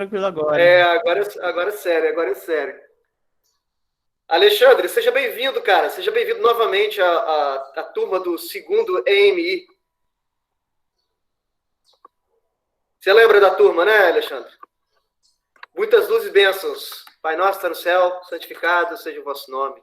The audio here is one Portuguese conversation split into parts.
tranquilo agora. Agora é sério. Alexandre, seja bem-vindo, cara. Seja bem-vindo novamente à turma do segundo EMI. Você lembra da turma, né, Alexandre? Muitas luzes e bênçãos. Pai nosso está no céu, santificado seja o vosso nome.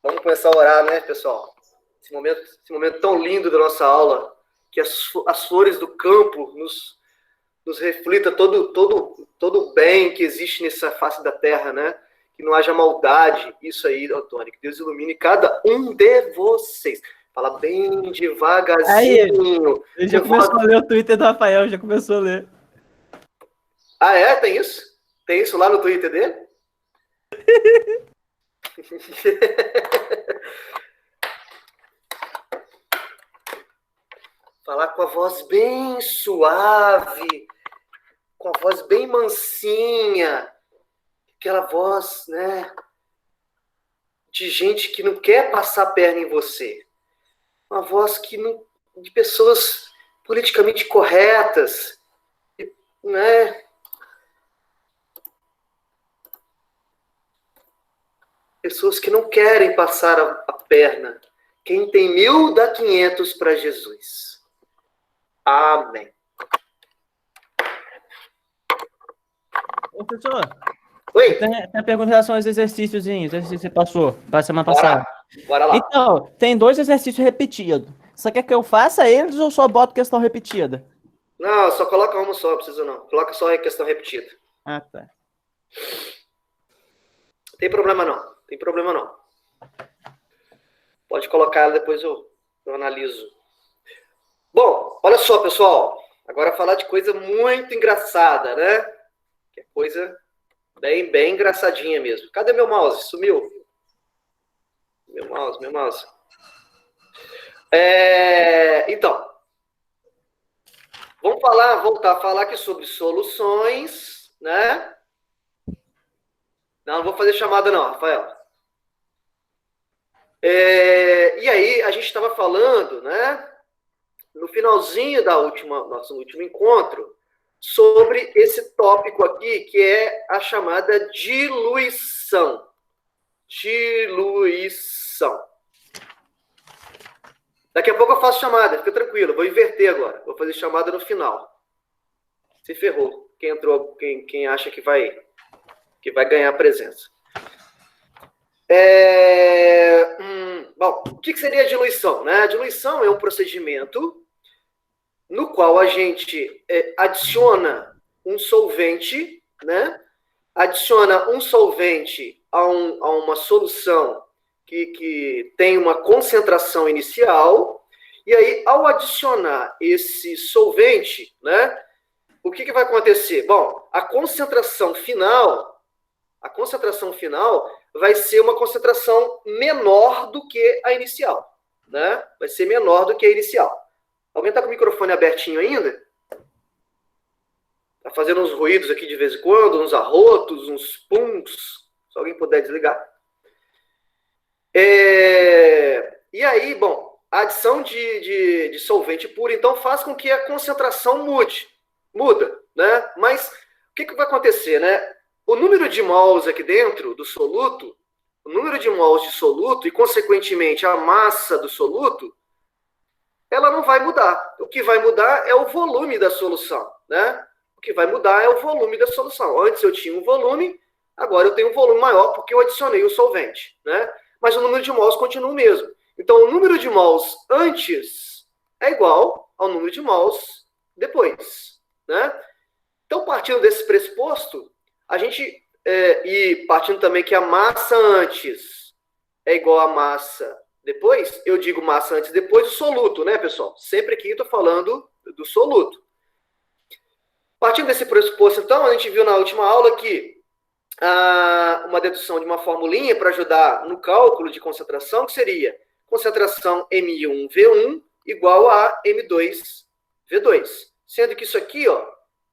Vamos começar a orar, né, pessoal? Esse momento tão lindo da nossa aula, que as flores do campo nos reflita todo o bem que existe nessa face da terra, né? Que não haja maldade. Isso aí, Antônio, que Deus ilumine cada um de vocês. Fala bem devagarzinho. Ele já começou a ler o Twitter do Rafael, já começou a ler. Ah, é? Tem isso? Tem isso lá no Twitter dele? Falar com a voz bem suave, com a voz bem mansinha, aquela voz, né, de gente que não quer passar a perna em você. Uma voz de pessoas politicamente corretas, né? Pessoas que não querem passar a perna. Quem tem 1000 dá 500 para Jesus. Amém. Ô, professor. Oi. Tem a pergunta em relação aos exercícios que você passou para a semana passada. Bora lá. Então, tem 2 exercícios repetidos. Você quer que eu faça eles ou só boto questão repetida? Não, só coloca uma só, não precisa não. Coloca só a questão repetida. Ah, tá. Tem problema não. Pode colocar ela, depois eu analiso. Bom, olha só, pessoal. Agora falar de coisa muito engraçada, né? Que é coisa bem engraçadinha mesmo. Cadê meu mouse? Sumiu. Meu mouse. Então, vamos voltar a falar aqui sobre soluções, né? Não vou fazer chamada não, Rafael. E aí, a gente estava falando, né? No finalzinho nosso último encontro, sobre esse tópico aqui, que é a chamada diluição. Daqui a pouco eu faço chamada, fica tranquilo, vou inverter agora. Vou fazer chamada no final. Se ferrou. Quem entrou, quem acha que vai ganhar a presença. Bom, o que seria a diluição, né? A diluição é um procedimento no qual a gente adiciona um solvente, né? Adiciona um solvente a uma solução que tem uma concentração inicial, e aí, ao adicionar esse solvente, né? O que vai acontecer? Bom, a concentração final vai ser uma concentração menor do que a inicial, né? Vai ser menor do que a inicial. Alguém está com o microfone abertinho ainda? Está fazendo uns ruídos aqui de vez em quando, uns arrotos, uns puns. Se alguém puder desligar. E aí, bom, a adição de solvente puro, então, faz com que a concentração muda, né? Mas o que vai acontecer, né? O número de mols aqui dentro do soluto, o número de mols de soluto e, consequentemente, a massa do soluto, ela não vai mudar. O que vai mudar é o volume da solução, né? O que vai mudar é o volume da solução. Antes eu tinha um volume, agora eu tenho um volume maior porque eu adicionei o solvente, né? Mas o número de mols continua o mesmo. Então, o número de mols antes é igual ao número de mols depois, né? Então, partindo desse pressuposto, a gente, e partindo também que a massa antes é igual à massa depois, eu digo massa antes e depois, o soluto, né, pessoal? Sempre aqui eu estou falando do soluto. Partindo desse pressuposto, então, a gente viu na última aula que uma dedução de uma formulinha para ajudar no cálculo de concentração, que seria concentração M1V1 igual a M2V2. Sendo que isso aqui, ó,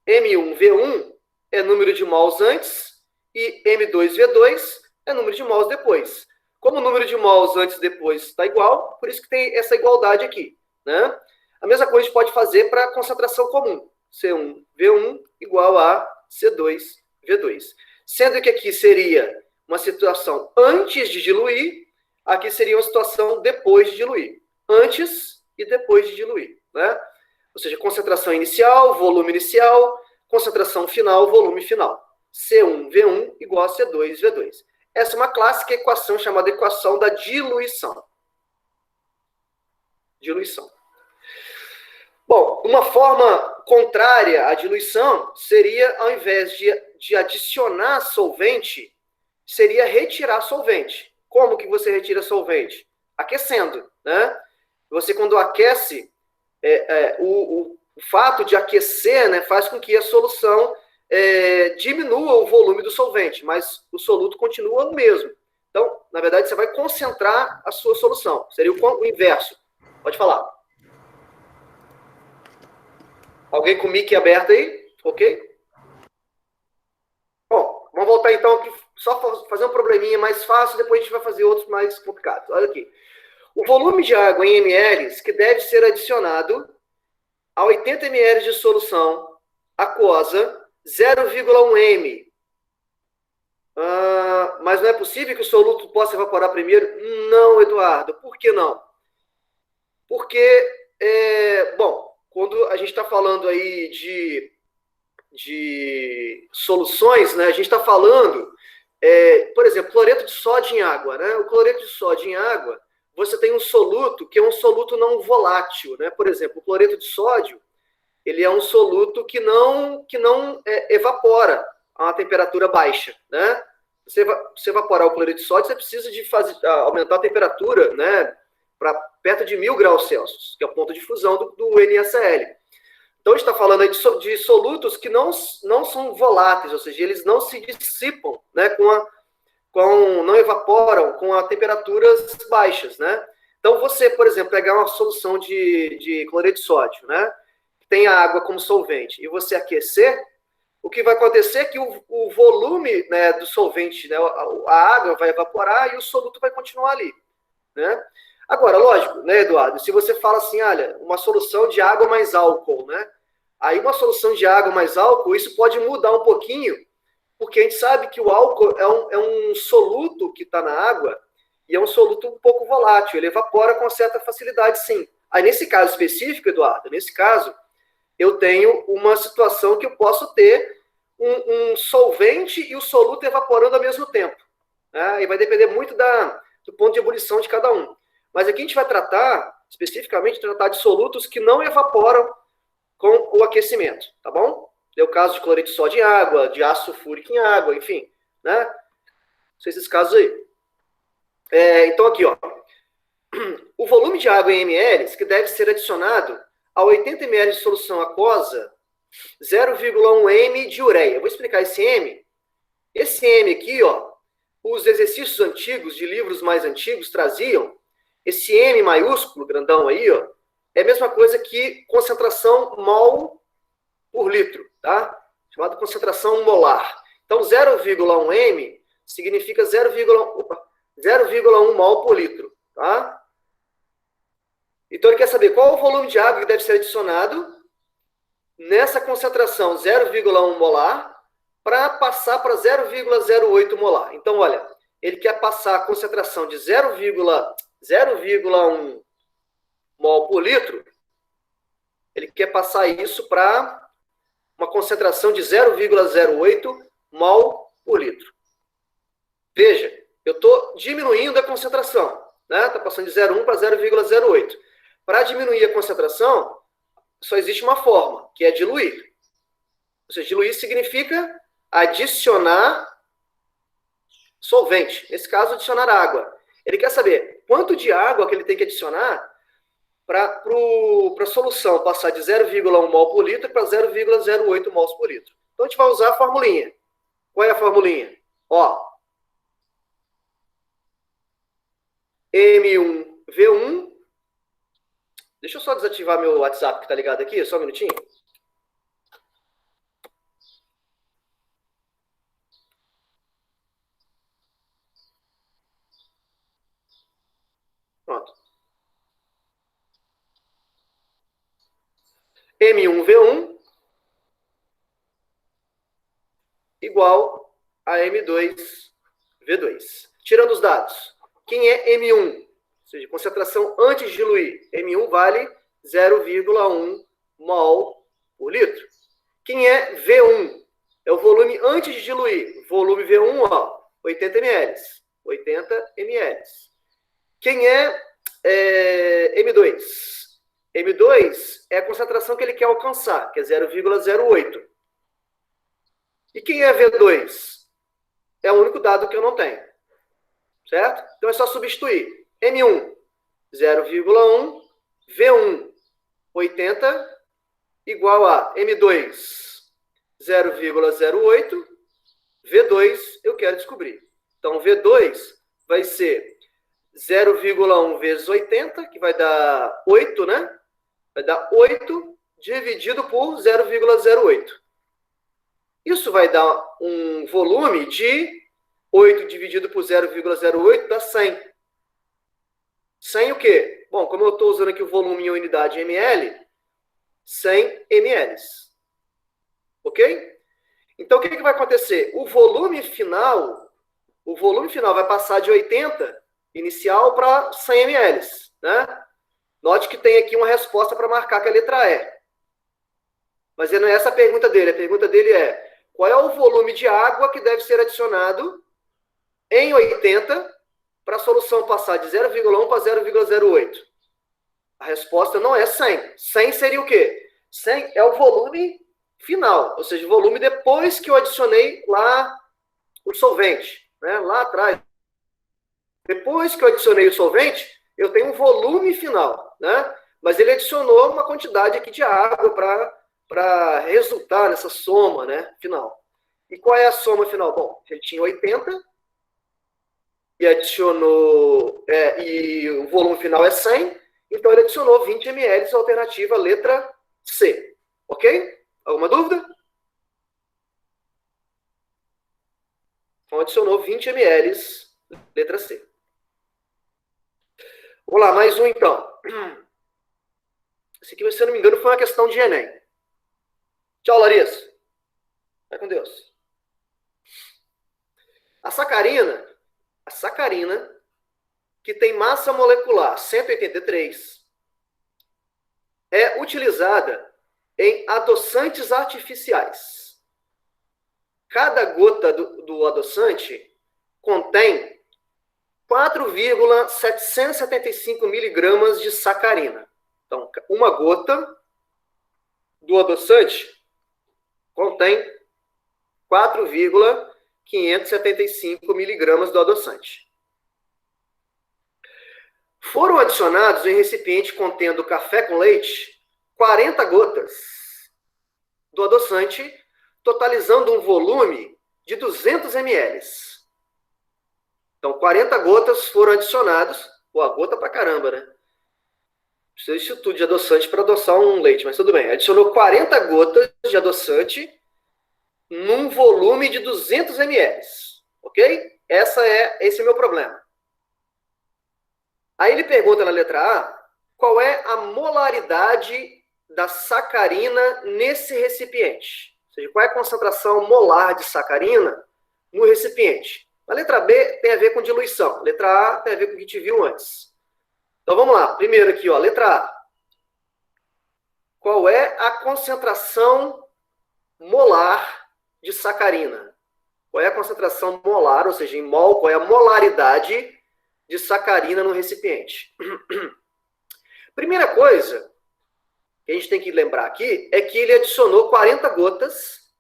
M1V1 é número de mols antes e M2V2 é número de mols depois. Como o número de mols antes e depois está igual, por isso que tem essa igualdade aqui, né? A mesma coisa a gente pode fazer para a concentração comum. C1V1 igual a C2V2. Sendo que aqui seria uma situação antes de diluir, aqui seria uma situação depois de diluir. Antes e depois de diluir, né? Ou seja, concentração inicial, concentração final, volume final. C1V1 igual a C2V2. Essa é uma clássica equação chamada equação da diluição. Diluição. Bom, uma forma contrária à diluição seria, ao invés de adicionar solvente, seria retirar solvente. Como que você retira solvente? Aquecendo, né? Você, quando aquece, o fato de aquecer, né, faz com que a solução diminua o volume do solvente, mas o soluto continua o mesmo. Então, na verdade, você vai concentrar a sua solução. Seria o inverso. Pode falar. Alguém com o mic aberto aí? Ok? Bom, vamos voltar então aqui, só fazer um probleminha mais fácil, depois a gente vai fazer outros mais complicados. Olha aqui. O volume de água em ml que deve ser adicionado a 80 ml de solução aquosa 0,1 m. Mas não é possível que o soluto possa evaporar primeiro? Não, Eduardo. Por que não? Porque, bom, quando a gente está falando aí de soluções, né, a gente está falando, por exemplo, cloreto de sódio em água. Né? O cloreto de sódio em água, você tem um soluto que é um soluto não volátil. Né? Por exemplo, o cloreto de sódio, ele é um soluto que não evapora a uma temperatura baixa. Né? Você evaporar o cloreto de sódio, você precisa de aumentar a temperatura, né, para perto de 1000 graus Celsius, que é o ponto de fusão do NaCl. Então, a gente está falando aí de solutos que não são voláteis, ou seja, eles não se dissipam, né, não evaporam com a temperaturas baixas, né? Então, você, por exemplo, pegar uma solução de cloreto de sódio, né, que tem a água como solvente, e você aquecer, o que vai acontecer é que o volume, né, do solvente, né, a água vai evaporar e o soluto vai continuar ali, né? Agora, lógico, né, Eduardo, se você fala assim, olha, uma solução de água mais álcool, né? Aí uma solução de água mais álcool, isso pode mudar um pouquinho, porque a gente sabe que o álcool é um soluto que está na água e é um soluto um pouco volátil, ele evapora com certa facilidade, sim. Aí, nesse caso específico, Eduardo, nesse caso, eu tenho uma situação que eu posso ter um solvente e o soluto evaporando ao mesmo tempo. Né? E vai depender muito do ponto de ebulição de cada um. Mas aqui a gente vai especificamente, tratar de solutos que não evaporam com o aquecimento, tá bom? É o caso de cloreto de sódio em água, de ácido sulfúrico em água, enfim, né? São esses casos aí. Então aqui, ó. O volume de água em ml que deve ser adicionado a 80 ml de solução aquosa 0,1 m de ureia. Eu vou explicar esse M. Esse M aqui, ó, os exercícios antigos, de livros mais antigos, traziam esse M maiúsculo, grandão aí, ó, é a mesma coisa que concentração mol por litro, tá? Chamada concentração molar. Então, 0,1 m significa 0,1 mol por litro, tá? Então, ele quer saber qual o volume de água que deve ser adicionado nessa concentração 0,1 molar para passar para 0,08 molar. Então, olha, ele quer passar a concentração de 0,1 mol por litro, ele quer passar isso para uma concentração de 0,08 mol por litro. Veja, eu estou diminuindo a concentração, né? Está passando de 0,1 para 0,08. Para diminuir a concentração, só existe uma forma, que é diluir. Ou seja, diluir significa adicionar solvente. Nesse caso, adicionar água. Ele quer saber quanto de água que ele tem que adicionar para a solução passar de 0,1 mol por litro para 0,08 mols por litro. Então, a gente vai usar a formulinha. Qual é a formulinha? Ó, M1V1. Deixa eu só desativar meu WhatsApp que está ligado aqui, só um minutinho. Pronto. M1V1 igual a M2V2. Tirando os dados, quem é M1? Ou seja, concentração antes de diluir. M1 vale 0,1 mol por litro. Quem é V1? É o volume antes de diluir. Volume V1, ó, 80 ml. 80 ml. Quem é M2? M2 é a concentração que ele quer alcançar, que é 0,08. E quem é V2? É o único dado que eu não tenho. Certo? Então é só substituir. M1, 0,1. V1, 80, igual a M2, 0,08. V2 eu quero descobrir. Então, V2 vai ser 0,1 vezes 80, que vai dar 8, né? Vai dar 8 dividido por 0,08. Isso vai dar um volume de 8 dividido por 0,08 dá 100. 100 o quê? Bom, como eu estou usando aqui o volume em unidade ml, 100 ml. Ok? Então, o que vai acontecer? O volume final vai passar de 80 inicial para 100 ml. Né? Note que tem aqui uma resposta para marcar que é a letra E. Mas não é essa a pergunta dele. A pergunta dele é: qual é o volume de água que deve ser adicionado em 80 para a solução passar de 0,1 para 0,08? A resposta não é 100. 100 seria o quê? 100 é o volume final, ou seja, o volume depois que eu adicionei lá o solvente, né? Lá atrás. Depois que eu adicionei o solvente, eu tenho um volume final, né? Mas ele adicionou uma quantidade aqui de água para resultar nessa soma, né, final. E qual é a soma final? Bom, ele tinha 80 e adicionou, e o volume final é 100, então ele adicionou 20 ml, alternativa letra C. Ok? Alguma dúvida? Então adicionou 20 ml, letra C. Vamos lá, mais um então. Esse aqui, se eu não me engano, foi uma questão de Enem. Tchau, Larissa. Vai com Deus. A sacarina, que tem massa molecular 183, é utilizada em adoçantes artificiais. Cada gota do adoçante contém 4,775 miligramas de sacarina. Então, uma gota do adoçante contém 4,575 miligramas do adoçante. Foram adicionados em recipiente contendo café com leite 40 gotas do adoçante, totalizando um volume de 200 ml. Então, 40 gotas foram adicionadas. Pô, a gota pra caramba, né? Precisa disso tudo de adoçante para adoçar um leite, mas tudo bem. Adicionou 40 gotas de adoçante num volume de 200 ml. Ok? Esse é o meu problema. Aí ele pergunta na letra A, qual é a molaridade da sacarina nesse recipiente? Ou seja, qual é a concentração molar de sacarina no recipiente? A letra B tem a ver com diluição. A letra A tem a ver com o que a gente viu antes. Então vamos lá. Primeiro aqui, ó, letra A. Qual é a concentração molar de sacarina? Qual é a concentração molar, ou seja, em mol, qual é a molaridade de sacarina no recipiente? Primeira coisa que a gente tem que lembrar aqui é que ele adicionou 40 gotas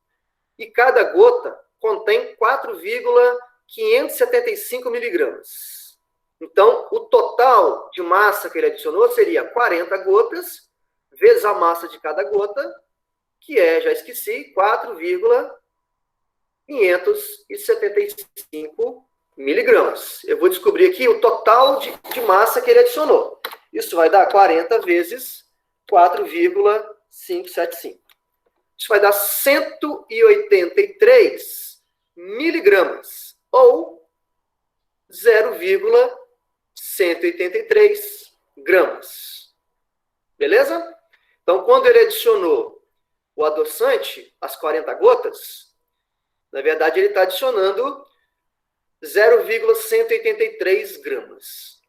e cada gota contém 4,575 miligramas. Então, o total de massa que ele adicionou seria 40 gotas vezes a massa de cada gota, que é, já esqueci, 4,575 miligramas. Eu vou descobrir aqui o total de massa que ele adicionou. Isso vai dar 40 vezes 4,575. Isso vai dar 183 miligramas, ou 0,183 gramas. Beleza? Então, quando ele adicionou o adoçante, as 40 gotas, Na verdade, ele está adicionando 0,183 gramas.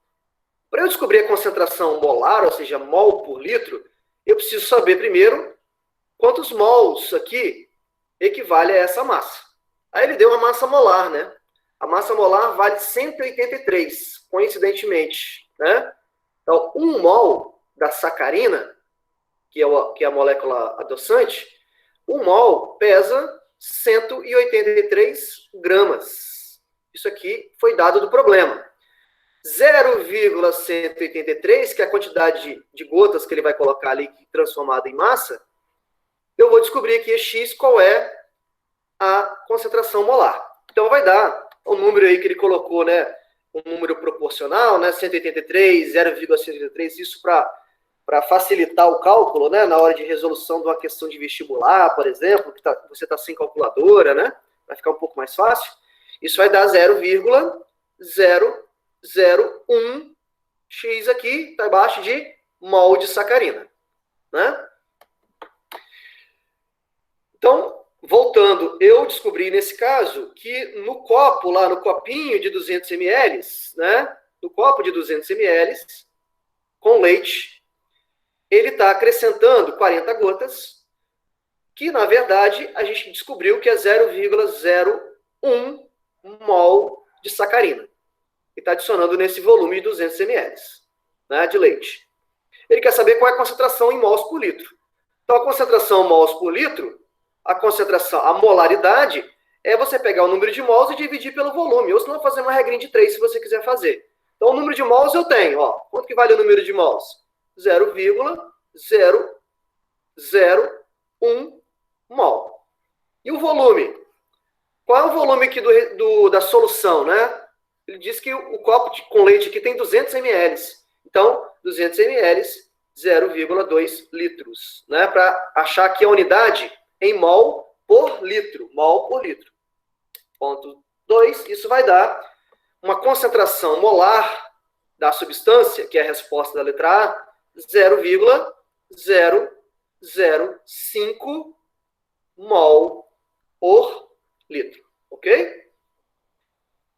Para eu descobrir a concentração molar, ou seja, mol por litro, eu preciso saber primeiro quantos mols aqui equivale a essa massa. Aí ele deu uma massa molar, né? A massa molar vale 183, coincidentemente, né? Então, 1 mol da sacarina, que é a molécula adoçante, 1 mol pesa 183 gramas. Isso aqui foi dado do problema. 0,183, que é a quantidade de gotas que ele vai colocar ali transformada em massa, eu vou descobrir aqui x qual é a concentração molar. Então vai dar o número aí que ele colocou, né? Um número proporcional, né? 183, 0,183, isso para facilitar o cálculo, né? Na hora de resolução de uma questão de vestibular, por exemplo, que você está sem calculadora, né? Vai ficar um pouco mais fácil. Isso vai dar 0,001 x aqui, está abaixo de mol de sacarina, né? Então, voltando, eu descobri nesse caso que no copo, lá no copinho de 200 ml, né? No copo de 200 ml, com leite, ele está acrescentando 40 gotas, que na verdade a gente descobriu que é 0,01 mol de sacarina. E está adicionando nesse volume de 200 ml, né, de leite. Ele quer saber qual é a concentração em mols por litro. Então, a concentração mols por litro, a molaridade, é você pegar o número de mols e dividir pelo volume. Ou se não, fazer uma regrinha de 3, se você quiser fazer. Então, o número de mols eu tenho. Ó, quanto que vale o número de mols? 0,001 mol. E o volume? Qual é o volume aqui da solução, né? Ele diz que o copo com leite aqui tem 200 ml. Então, 200 ml, 0,2 litros. Né? Para achar aqui a unidade em mol por litro. Mol por litro. Ponto 2, isso vai dar uma concentração molar da substância, que é a resposta da letra A, 0,005 mol por litro. Ok?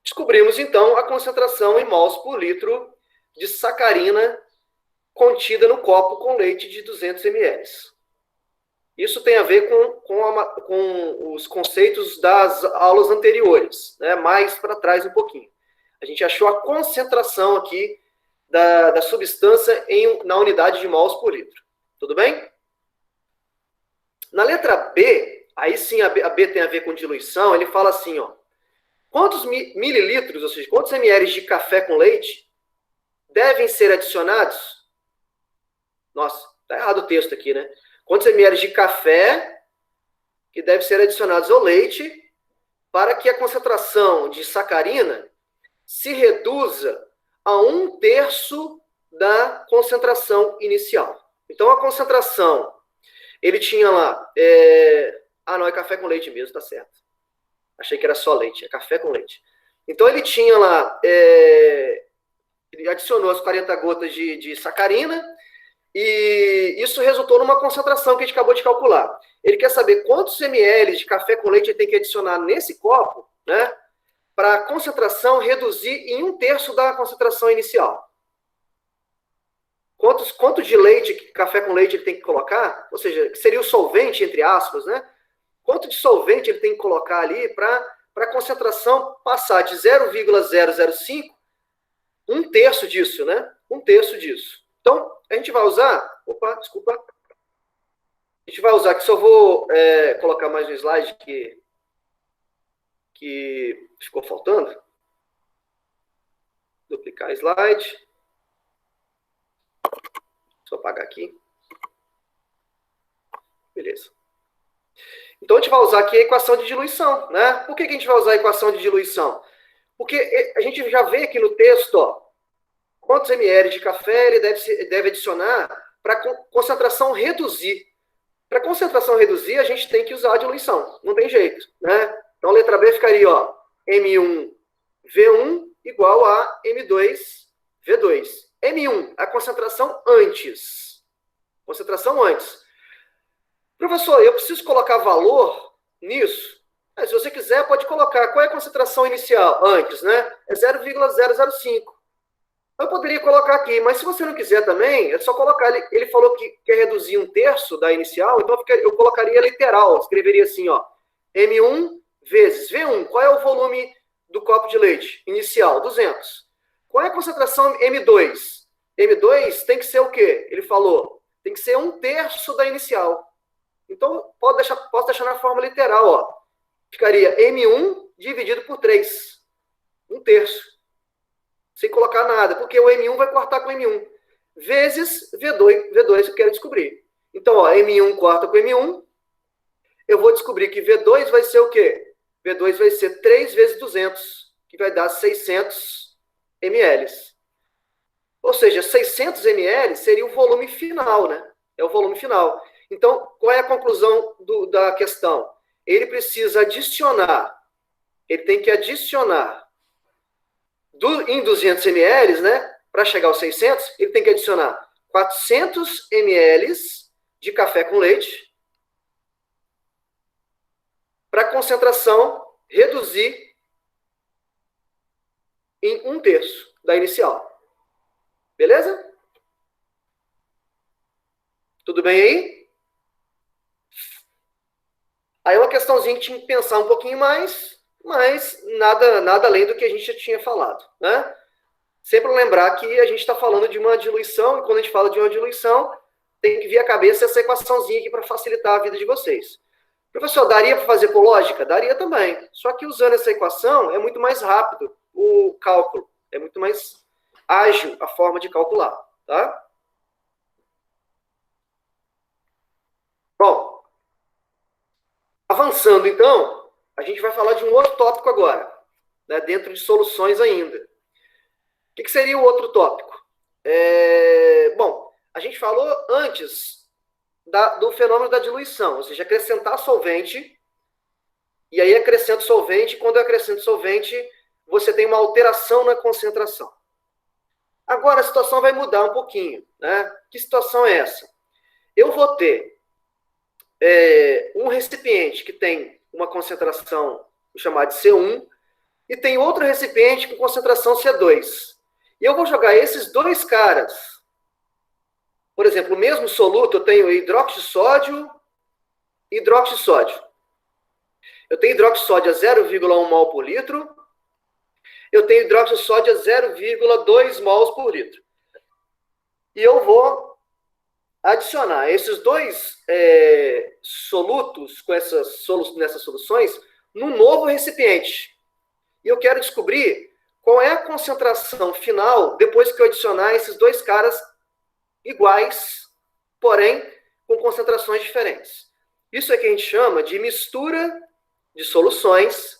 Descobrimos, então, a concentração em mols por litro de sacarina contida no copo com leite de 200 ml. Isso tem a ver com os conceitos das aulas anteriores, né? Mais para trás um pouquinho. A gente achou a concentração aqui da substância na unidade de mols por litro. Tudo bem? Na letra B, aí sim a B tem a ver com diluição, ele fala assim, ó, quantos mililitros, ou seja, quantos ml de café com leite devem ser adicionados? Nossa, tá errado o texto aqui, né? Quantos ml de café que devem ser adicionados ao leite para que a concentração de sacarina se reduza a 1/3 da concentração inicial. Então, a concentração, ele tinha lá... não, é café com leite mesmo, tá certo. Achei que era só leite, é café com leite. Então, ele tinha lá... ele adicionou as 40 gotas de sacarina e isso resultou numa concentração que a gente acabou de calcular. Ele quer saber quantos ml de café com leite ele tem que adicionar nesse copo, né? Para a concentração reduzir em 1/3 da concentração inicial. Quanto de leite, café com leite ele tem que colocar? Ou seja, que seria o solvente, entre aspas, né? Quanto de solvente ele tem que colocar ali para a concentração passar de 0,005, 1/3 disso, né? 1/3 disso. Então, a gente vai usar... Opa, desculpa. A gente vai usar, que só vou colocar mais um slide que ficou faltando. Duplicar slide. Só apagar aqui. Beleza. Então, a gente vai usar aqui a equação de diluição, né? Por que a gente vai usar a equação de diluição? Porque a gente já vê aqui no texto, ó, quantos ml de café ele deve adicionar para a concentração reduzir. Para a concentração reduzir, a gente tem que usar a diluição. Não tem jeito, né? Então, a letra B ficaria, ó, M1V1 igual a M2V2. M1, a concentração antes. Concentração antes. Professor, eu preciso colocar valor nisso? Se você quiser, pode colocar qual é a concentração inicial antes, né? É 0,005. Eu poderia colocar aqui, mas se você não quiser também, é só colocar. Ele falou que quer reduzir 1/3 da inicial, então eu colocaria literal, escreveria assim, ó, M1 vezes V1. Qual é o volume do copo de leite inicial? 200. Qual é a concentração M2? M2 tem que ser o quê? Ele falou, tem que ser 1/3 da inicial. Então, posso deixar na forma literal, ó. Ficaria M1 dividido por 3. 1/3. Sem colocar nada, porque o M1 vai cortar com o M1. Vezes V2 eu quero descobrir. Então, ó, M1 corta com M1. Eu vou descobrir que V2 vai ser o quê? V2 vai ser 3 vezes 200, que vai dar 600 ml. Ou seja, 600 ml seria o volume final, né? É o volume final. Então, qual é a conclusão da questão? Ele precisa adicionar, ele tem que adicionar em 200 ml, né? Para chegar aos 600, ele tem que adicionar 400 ml de café com leite para a concentração reduzir em 1/3 da inicial. Beleza? Tudo bem aí? Aí é uma questãozinha que tinha que pensar um pouquinho mais, mas nada além do que a gente já tinha falado, né? Sempre lembrar que a gente está falando de uma diluição, e quando a gente fala de uma diluição, tem que vir à cabeça essa equaçãozinha aqui para facilitar a vida de vocês. Professor, daria para fazer por lógica? Daria também. Só que usando essa equação é muito mais rápido o cálculo, é muito mais ágil a forma de calcular, tá? Bom, avançando então, a gente vai falar de um outro tópico agora, né, dentro de soluções ainda. O que seria o outro tópico? Bom, a gente falou antes do fenômeno da diluição, ou seja, acrescentar solvente, e aí acrescento solvente, quando eu acrescento solvente, você tem uma alteração na concentração. Agora a situação vai mudar um pouquinho, né? Que situação é essa? Eu vou ter um recipiente que tem uma concentração, vou chamar de C1, e tem outro recipiente com concentração C2. E eu vou jogar esses dois caras. Por exemplo, o mesmo soluto, eu tenho hidróxido de sódio e hidróxido de sódio. Eu tenho hidróxido de sódio a 0,1 mol por litro. Eu tenho hidróxido de sódio a 0,2 mols por litro. E eu vou adicionar esses dois solutos nessas soluções num novo recipiente. E eu quero descobrir qual é a concentração final depois que eu adicionar esses dois caras iguais, porém com concentrações diferentes. Isso é que a gente chama de mistura de soluções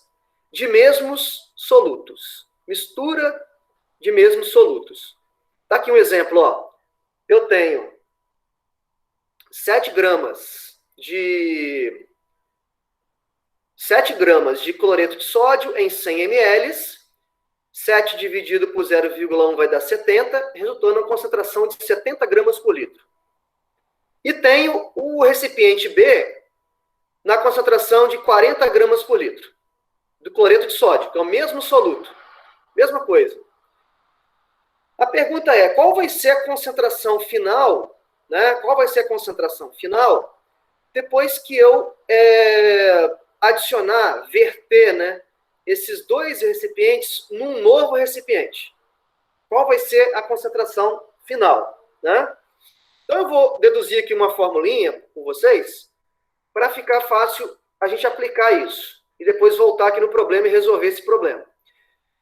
de mesmos solutos. Mistura de mesmos solutos. Tá aqui um exemplo, ó. Eu tenho 7 gramas de cloreto de sódio em 100 ml. 7 dividido por 0,1 vai dar 70, resultando em uma concentração de 70 gramas por litro. E tenho o recipiente B na concentração de 40 gramas por litro do cloreto de sódio, que é o mesmo soluto. Mesma coisa. A pergunta é, qual vai ser a concentração final, né? Qual vai ser a concentração final depois que eu adicionar, verter, né, esses dois recipientes num novo recipiente? Qual vai ser a concentração final, né? Então eu vou deduzir aqui uma formulinha com vocês para ficar fácil a gente aplicar isso e depois voltar aqui no problema e resolver esse problema.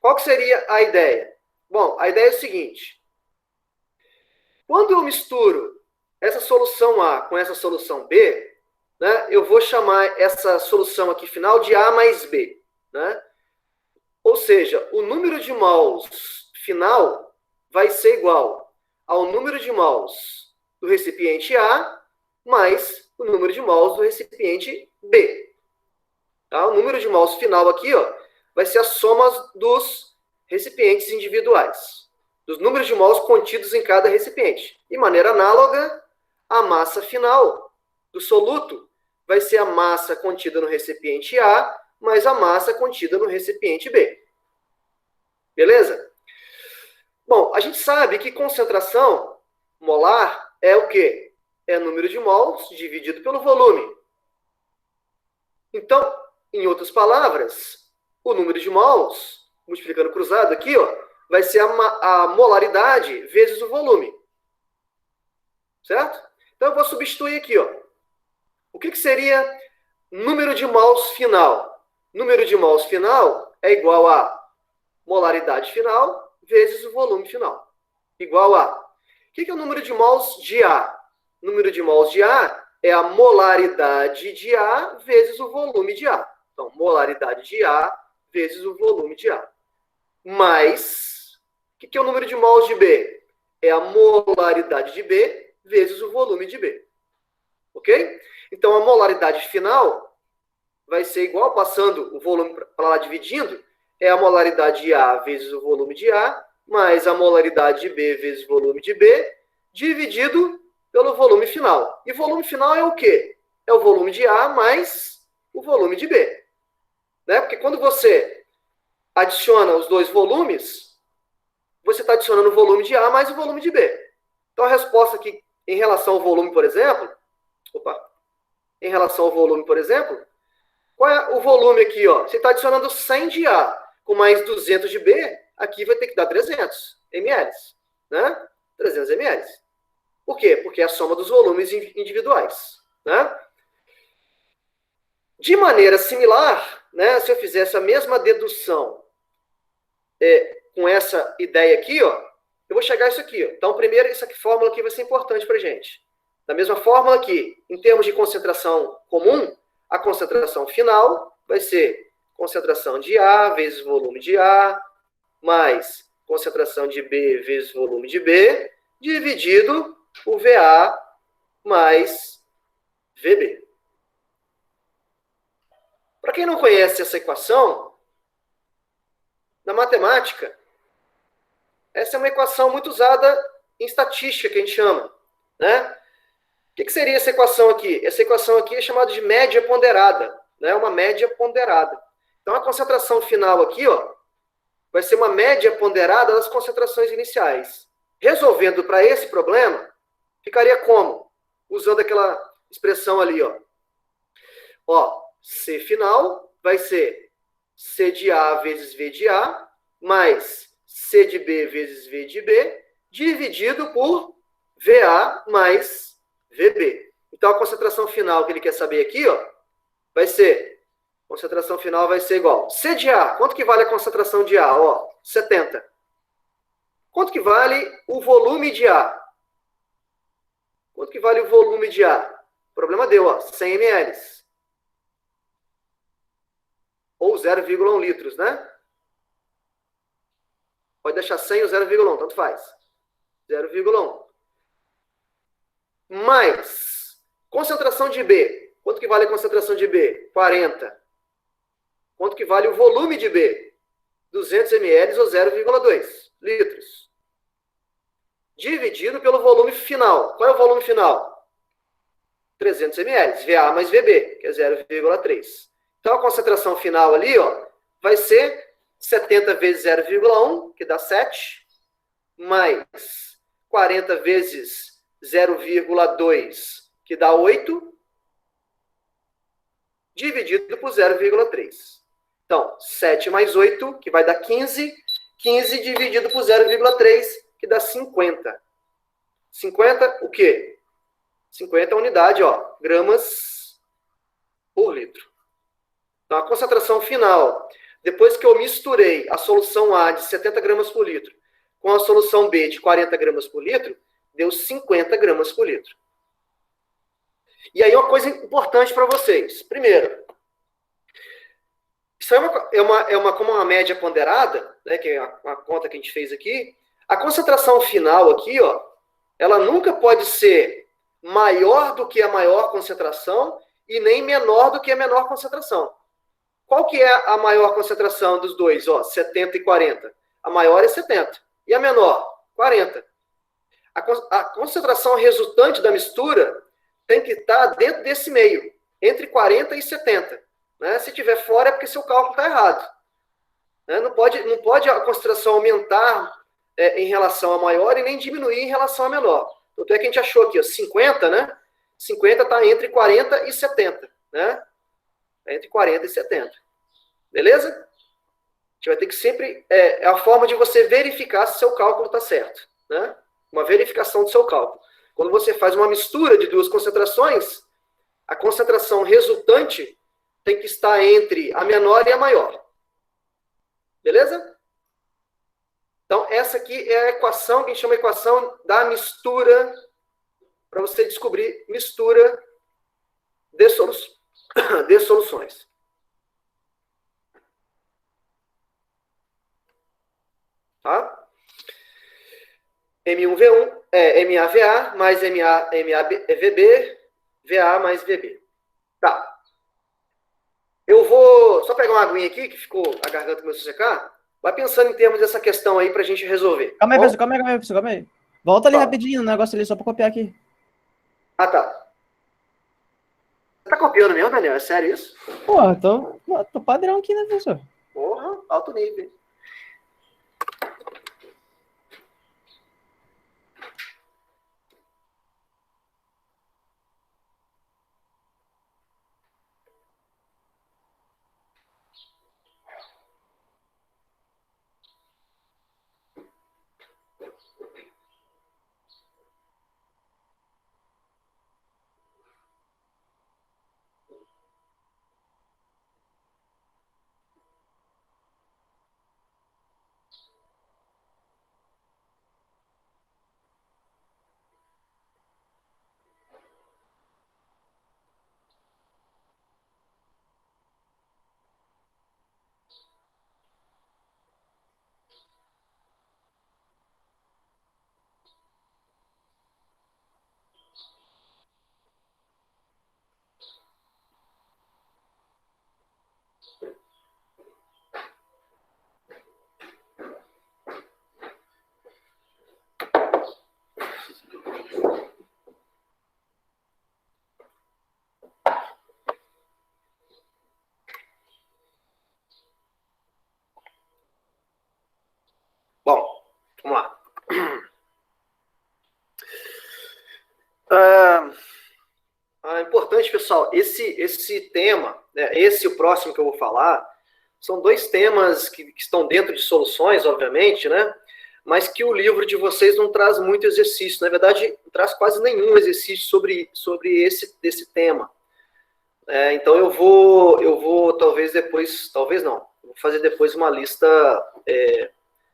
Qual que seria a ideia? Bom, a ideia é o seguinte. Quando eu misturo essa solução A com essa solução B, né, eu vou chamar essa solução aqui final de A mais B, né? Ou seja, o número de mols final vai ser igual ao número de mols do recipiente A mais o número de mols do recipiente B. Tá? O número de mols final aqui, ó, vai ser a soma dos recipientes individuais, dos números de mols contidos em cada recipiente. De maneira análoga, a massa final do soluto vai ser a massa contida no recipiente A mais a massa contida no recipiente B. Beleza? Bom, a gente sabe que concentração molar é o quê? É número de mols dividido pelo volume. Então, em outras palavras, o número de mols, multiplicando cruzado aqui, ó, vai ser a molaridade vezes o volume. Certo? Então, eu vou substituir aqui, ó. O que seria número de mols final? Número de mols final é igual a molaridade final vezes o volume final. Igual a... O que é o número de mols de A? O número de mols de A é a molaridade de A vezes o volume de A. Então, molaridade de A vezes o volume de A. Mais... O que é o número de mols de B? É a molaridade de B vezes o volume de B. Ok? Então, a molaridade final vai ser igual, passando o volume para lá, dividindo, é a molaridade de A vezes o volume de A, mais a molaridade de B vezes o volume de B, dividido pelo volume final. E volume final é o quê? É o volume de A mais o volume de B. Né? Porque quando você adiciona os dois volumes, você está adicionando o volume de A mais o volume de B. Então, a resposta aqui, em relação ao volume, por exemplo... Em relação ao volume, por exemplo, qual é o volume aqui? Ó? Você está adicionando 100 de A com mais 200 de B, aqui vai ter que dar 300 ml. Né? 300 ml. Por quê? Porque é a soma dos volumes individuais. Né? De maneira similar, né, se eu fizesse a mesma dedução com essa ideia aqui, ó, eu vou chegar a isso aqui. Ó. Então, primeiro, essa fórmula aqui vai ser importante para a gente. Da mesma fórmula aqui, em termos de concentração comum, a concentração final vai ser concentração de A vezes volume de A, mais concentração de B vezes volume de B, dividido o VA mais VB. Para quem não conhece essa equação, na matemática, essa é uma equação muito usada em estatística, que a gente chama, né? O que seria essa equação aqui? Essa equação aqui é chamada de média ponderada, né? Uma média ponderada. Então, a concentração final aqui, ó, vai ser uma média ponderada das concentrações iniciais. Resolvendo para esse problema, ficaria como? Usando aquela expressão ali, ó. Ó, C final vai ser C de A vezes V de A, mais C de B vezes V de B, dividido por VA mais VB. Então, a concentração final que ele quer saber aqui, ó, vai ser, concentração final vai ser igual. C de A, quanto que vale a concentração de A? Ó, 70. Quanto que vale o volume de A? Quanto que vale o volume de A? O problema deu, ó, 100 ml. Ou 0,1 litros, né? Pode deixar 100 ou 0,1, tanto faz. 0,1. Mais concentração de B. Quanto que vale a concentração de B? 40. Quanto que vale o volume de B? 200 ml ou 0,2 litros. Dividido pelo volume final. Qual é o volume final? 300 ml. VA mais VB, que é 0,3. Então, a concentração final ali, ó, vai ser 70 vezes 0,1, que dá 7, mais 40 vezes 0,2, que dá 8, dividido por 0,3. Então, 7 mais 8, que vai dar 15, 15 dividido por 0,3, que dá 50. 50, o quê? 50 é a unidade, ó, gramas por litro. Então, a concentração final, depois que eu misturei a solução A de 70 gramas por litro com a solução B de 40 gramas por litro, deu 50 gramas por litro. E aí, uma coisa importante para vocês. Primeiro, isso como uma média ponderada, né, que é a conta que a gente fez aqui. A concentração final aqui, ó, ela nunca pode ser maior do que a maior concentração e nem menor do que a menor concentração. Qual que é a maior concentração dos dois? Ó, 70 e 40. A maior é 70. E a menor? 40. A concentração resultante da mistura tem que estar dentro desse meio, entre 40 e 70. né? Se tiver fora é porque seu cálculo está errado. Né? Não pode a concentração aumentar em relação a maior e nem diminuir em relação a menor. Tanto é que a gente achou aqui, ó, 50, né? 50 está entre 40 e 70, né? Entre 40 e 70. Beleza? A gente vai ter que sempre... É a forma de você verificar se seu cálculo está certo, né? Uma verificação do seu cálculo. Quando você faz uma mistura de duas concentrações, a concentração resultante tem que estar entre a menor e a maior. Beleza? Então, essa aqui é a equação que a gente chama de equação da mistura, para você descobrir mistura de soluções. Tá? M1V1 é MAVA mais MAVB, VA mais VB. Tá. Eu vou só pegar uma aguinha aqui, que ficou a garganta começou a secar. Vai pensando em termos dessa questão aí pra gente resolver. Calma aí, professor, calma aí. Volta ali Tá. rapidinho, o negócio ali, só pra copiar aqui. Ah, tá. Você tá copiando mesmo, Daniel? É sério isso? Porra, tô padrão aqui, né, professor? Porra, alto nível. Bom, vamos lá. Importante, pessoal, esse tema, né, esse e o próximo que eu vou falar, são dois temas que estão dentro de soluções, obviamente, né? Mas que o livro de vocês não traz muito exercício. Na verdade, não traz quase nenhum exercício sobre esse tema. Então eu vou talvez depois, talvez não, vou fazer depois uma lista,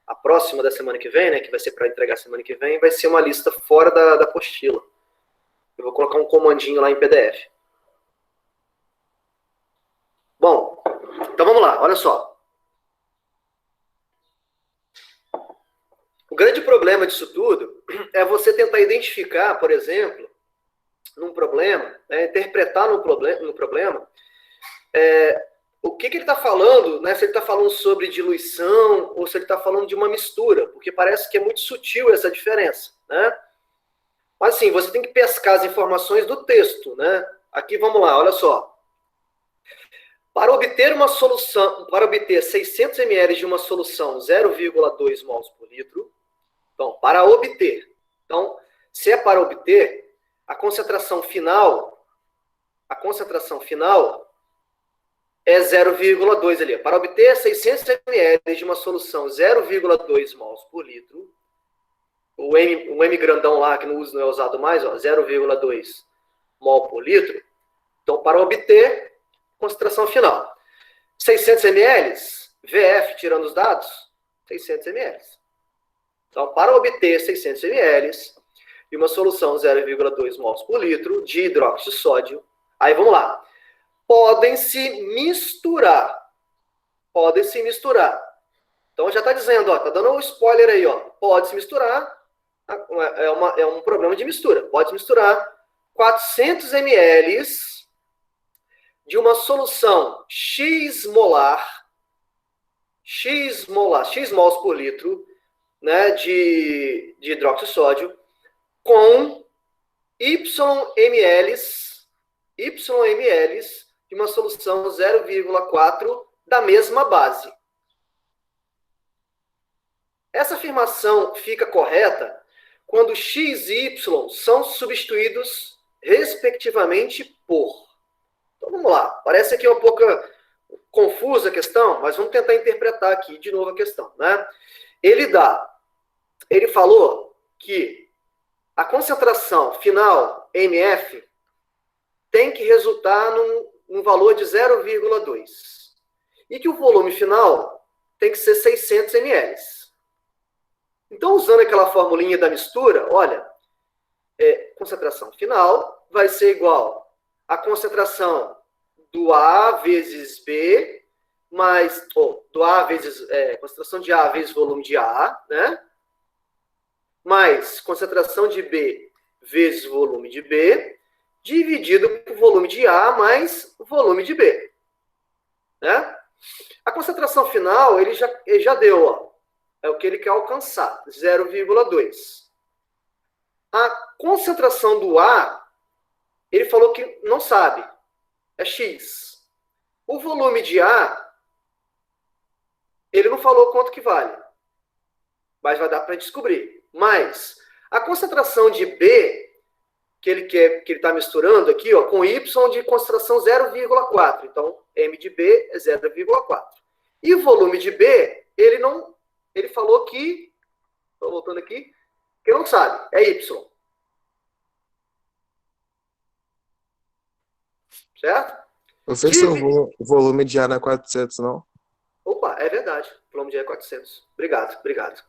a próxima da semana que vem, né? Que vai ser para entregar semana que vem, vai ser uma lista fora da apostila. Eu vou colocar um comandinho lá em PDF. Bom, então vamos lá, olha só. O grande problema disso tudo é você tentar identificar, por exemplo, num problema, interpretar no problema, o que ele está falando, né? Se ele está falando sobre diluição ou se ele está falando de uma mistura, porque parece que é muito sutil essa diferença, né? Mas assim, você tem que pescar as informações do texto, né? Aqui vamos lá, olha só. Para obter uma solução, para obter 600 ml de uma solução 0,2 mols por litro, então, para obter. Então, se é para obter, a concentração final é 0,2 ali. Para obter 600 ml de uma solução 0,2 mols por litro, o M grandão lá, que não é usado mais, 0,2 mol por litro. Então, para obter, concentração final. 600 ml, VF, tirando os dados, 600 ml. Então, para obter 600 ml de uma solução 0,2 mols por litro de hidróxido de sódio, aí vamos lá. Podem se misturar. Então, já está dizendo, está dando um spoiler aí, pode se misturar. É um problema de mistura. Pode misturar 400 ml de uma solução X mols por litro, né, de hidróxido de sódio, com Y ml de uma solução 0,4 da mesma base. Essa afirmação fica correta quando x e y são substituídos, respectivamente, por. Então, vamos lá. Parece aqui um pouco confusa a questão, mas vamos tentar interpretar aqui de novo a questão, né? Ele falou que a concentração final, MF, tem que resultar num valor de 0,2. E que o volume final tem que ser 600 ml. Então, usando aquela formulinha da mistura, olha, concentração final vai ser igual a concentração do A vezes B, mais, do A vezes, concentração de A vezes volume de A, né? Mais concentração de B vezes volume de B, dividido por volume de A mais volume de B. Né? A concentração final, ele já deu, ó, é o que ele quer alcançar, 0,2. A concentração do A, ele falou que não sabe, é X. O volume de A, ele não falou quanto que vale, mas vai dar para descobrir. Mas a concentração de B, que ele está misturando aqui, ó, com Y de concentração 0,4. Então, M de B é 0,4. E o volume de B, ele falou que, estou voltando aqui, que não sabe, é Y. Certo? Professor, o volume de A não é 400, não? Opa, é verdade. O volume de A é 400. Obrigado.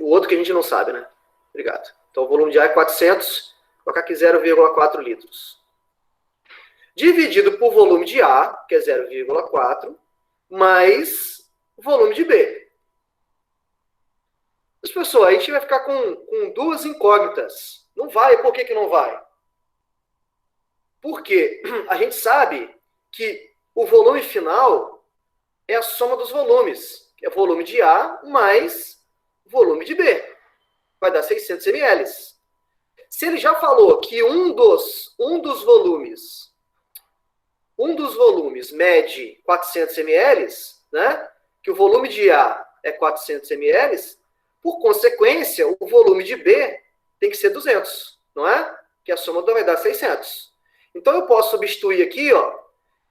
O outro que a gente não sabe, né? Obrigado. Então, o volume de A é 400, vou colocar aqui 0,4 litros. Dividido por volume de A, que é 0,4, mais volume de B. Mas, pessoal, a gente vai ficar com duas incógnitas. Não vai, por que não vai? Porque a gente sabe que o volume final é a soma dos volumes, que é volume de A mais volume de B. Vai dar 600 ml. Se ele já falou que um dos volumes mede 400 ml, né? Que o volume de A é 400 ml, por consequência, o volume de B tem que ser 200, não é? Que a soma vai dar 600. Então, eu posso substituir aqui, ó,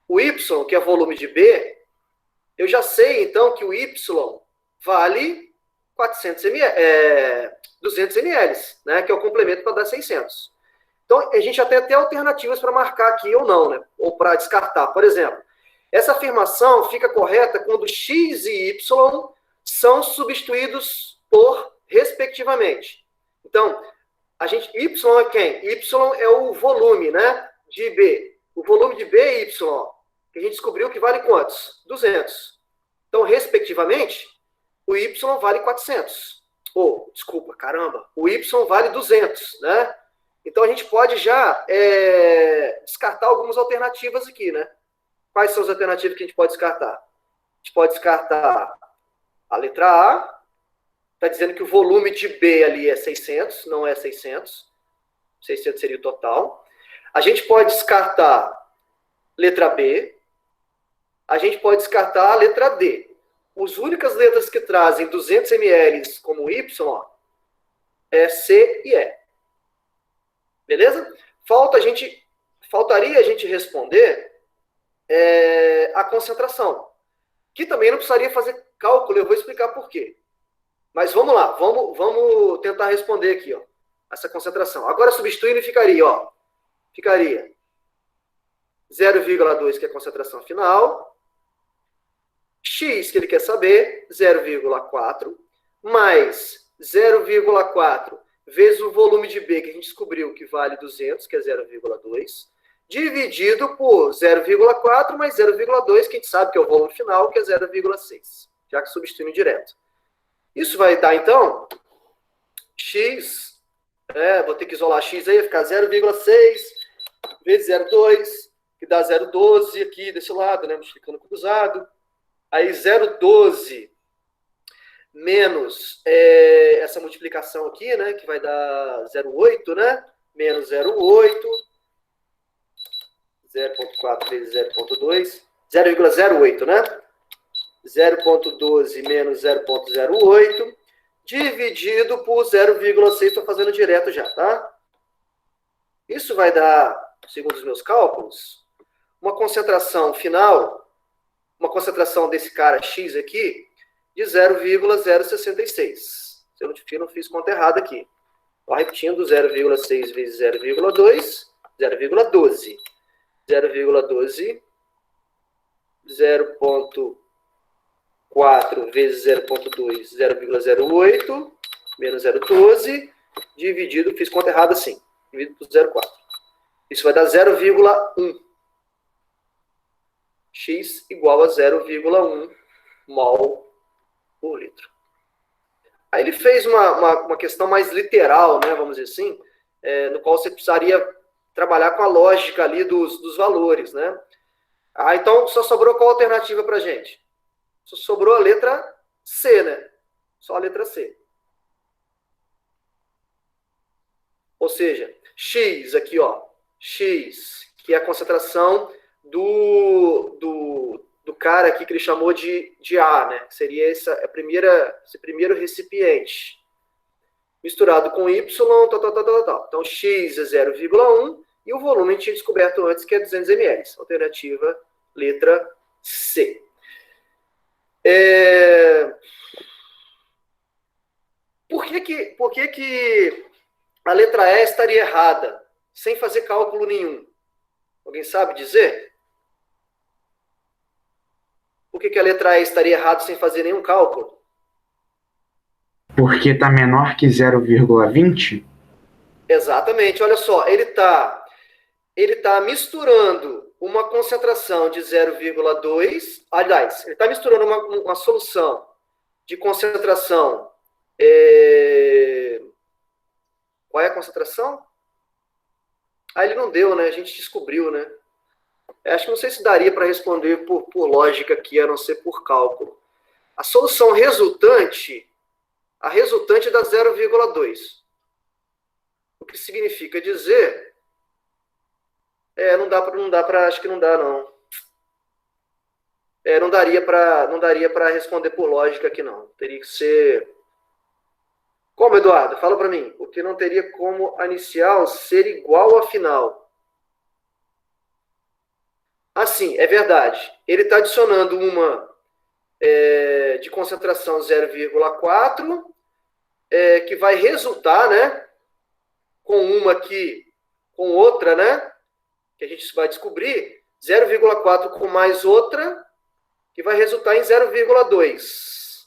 o Y, que é volume de B, eu já sei, então, que o Y vale 200 ml, né, que é o complemento para dar 600. Então, a gente já tem até alternativas para marcar aqui ou não, né, ou para descartar. Por exemplo, essa afirmação fica correta quando X e Y são substituídos por, respectivamente. Então, Y é quem? Y é o volume, né, de B. O volume de B é Y, ó, que a gente descobriu que vale quantos? 200. Então, respectivamente, o Y vale 400. O Y vale 200, né? Então, a gente pode já descartar algumas alternativas aqui, né? Quais são as alternativas que a gente pode descartar? A gente pode descartar a letra A. Está dizendo que o volume de B ali é 600, não é 600. 600 seria o total. A gente pode descartar letra B. A gente pode descartar a letra D. As únicas letras que trazem 200 ml como Y, ó, é C e E. Beleza? Faltaria a gente responder a concentração, que também não precisaria fazer cálculo, eu vou explicar por quê. Mas vamos lá, vamos tentar responder aqui, ó, essa concentração. Agora, substituindo, ficaria 0,2, que é a concentração final, X, que ele quer saber, 0,4, mais 0,4 vezes o volume de B, que a gente descobriu que vale 200, que é 0,2, dividido por 0,4 mais 0,2, que a gente sabe que é o volume final, que é 0,6, já que substituindo direto. Isso vai dar, então, X, vou ter que isolar X aí, vai ficar 0,6 vezes 0,2, que dá 0,12 aqui desse lado, né, multiplicando cruzado. Aí 0,12 menos essa multiplicação aqui, né, que vai dar 0,8, né, menos 0,8, 0,4 vezes 0,2, 0,08, né? 0,12 menos 0,08, dividido por 0,6, estou fazendo direto já, tá? Isso vai dar, segundo os meus cálculos, uma concentração final, uma concentração desse cara X aqui, de 0,066. Se eu não fiz conta errada aqui. Ó, repetindo, 0,6 vezes 0,2, 0,12. 0,12, 0,4 vezes 0,2, 0,08, menos 0,12, dividido, fiz conta errada assim, dividido por 0,4. Isso vai dar 0,1. X igual a 0,1 mol por litro. Aí ele fez uma questão mais literal, né, vamos dizer assim, no qual você precisaria trabalhar com a lógica ali dos valores, né? Então, só sobrou qual alternativa para a gente? Só sobrou a letra C, né? Só a letra C. Ou seja, X aqui, ó. X, que é a concentração do cara aqui que ele chamou de A, né? Que seria esse primeiro recipiente. Misturado com Y, tal. Então, X é 0,1 e o volume a gente tinha descoberto antes, que é 200 ml. Alternativa, letra C. Por que a letra E estaria errada, sem fazer cálculo nenhum? Alguém sabe dizer? Por que a letra E estaria errada sem fazer nenhum cálculo? Porque está menor que 0,20? Exatamente, olha só, ele tá misturando uma concentração de 0,2, aliás, ele está misturando uma solução de concentração. Qual é a concentração? Ele não deu, né? A gente descobriu, né? Acho que não sei se daria para responder por lógica aqui, a não ser por cálculo. A solução resultante, dá 0,2. O que significa dizer... não dá para, acho que não dá, não. Não daria para responder por lógica aqui, não. Teria que ser... Como, Eduardo? Fala para mim. Porque não teria como a inicial ser igual à final. Assim, é verdade. Ele está adicionando uma de concentração 0,4, que vai resultar, né, com uma aqui, com outra, né, que a gente vai descobrir, 0,4 com mais outra, que vai resultar em 0,2.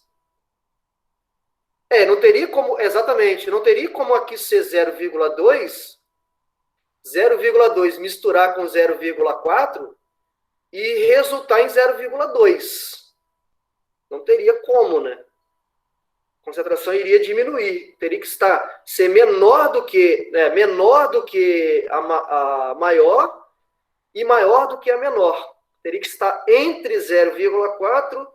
Não teria como, exatamente, não teria como aqui ser 0,2 misturar com 0,4 e resultar em 0,2. Não teria como, né? A concentração iria diminuir. Teria que ser menor do que a maior e maior do que a menor. Teria que estar entre 0,4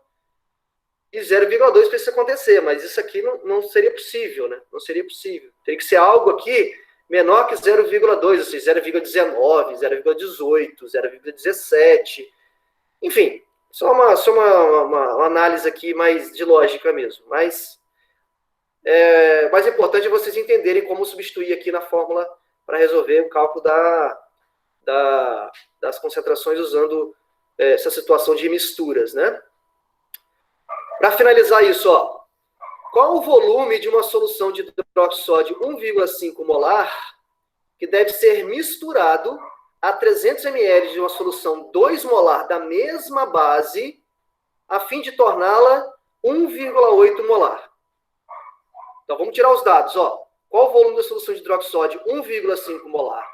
e 0,2 para isso acontecer, mas isso aqui não seria possível, né? Não seria possível. Teria que ser algo aqui menor que 0,2, ou seja, 0,19, 0,18, 0,17. Enfim, só uma análise aqui mais de lógica mesmo. Mas mais importante é vocês entenderem como substituir aqui na fórmula para resolver o cálculo das concentrações usando essa situação de misturas, né? Para finalizar isso, ó, qual o volume de uma solução de hidroxódio 1,5 molar que deve ser misturado a 300 ml de uma solução 2 molar da mesma base a fim de torná-la 1,8 molar? Então, vamos tirar os dados, ó. Qual o volume da solução de hidroxódio 1,5 molar?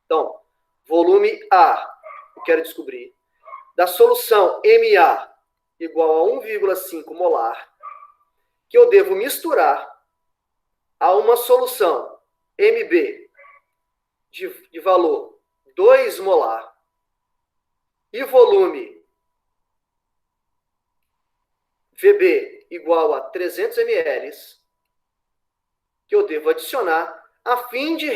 Então, volume A, eu quero descobrir. Da solução MA igual a 1,5 molar, que eu devo misturar a uma solução MB de valor 2 molar e volume VB igual a 300 ml, que eu devo adicionar a fim de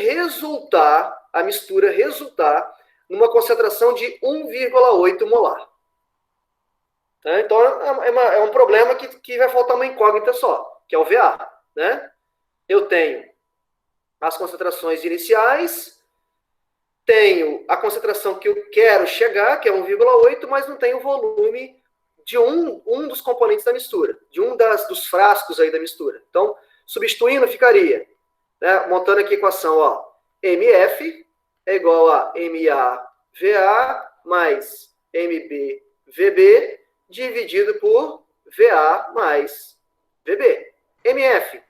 a mistura resultar numa concentração de 1,8 molar. Então, é um problema que vai faltar uma incógnita só, que é o VA. Né? Eu tenho as concentrações iniciais, tenho a concentração que eu quero chegar, que é 1,8, mas não tenho o volume de um dos componentes da mistura, de dos frascos aí da mistura. Então, substituindo, ficaria, né, montando aqui a equação, ó, MF é igual a MAVA mais MBVB dividido por VA mais VB. MF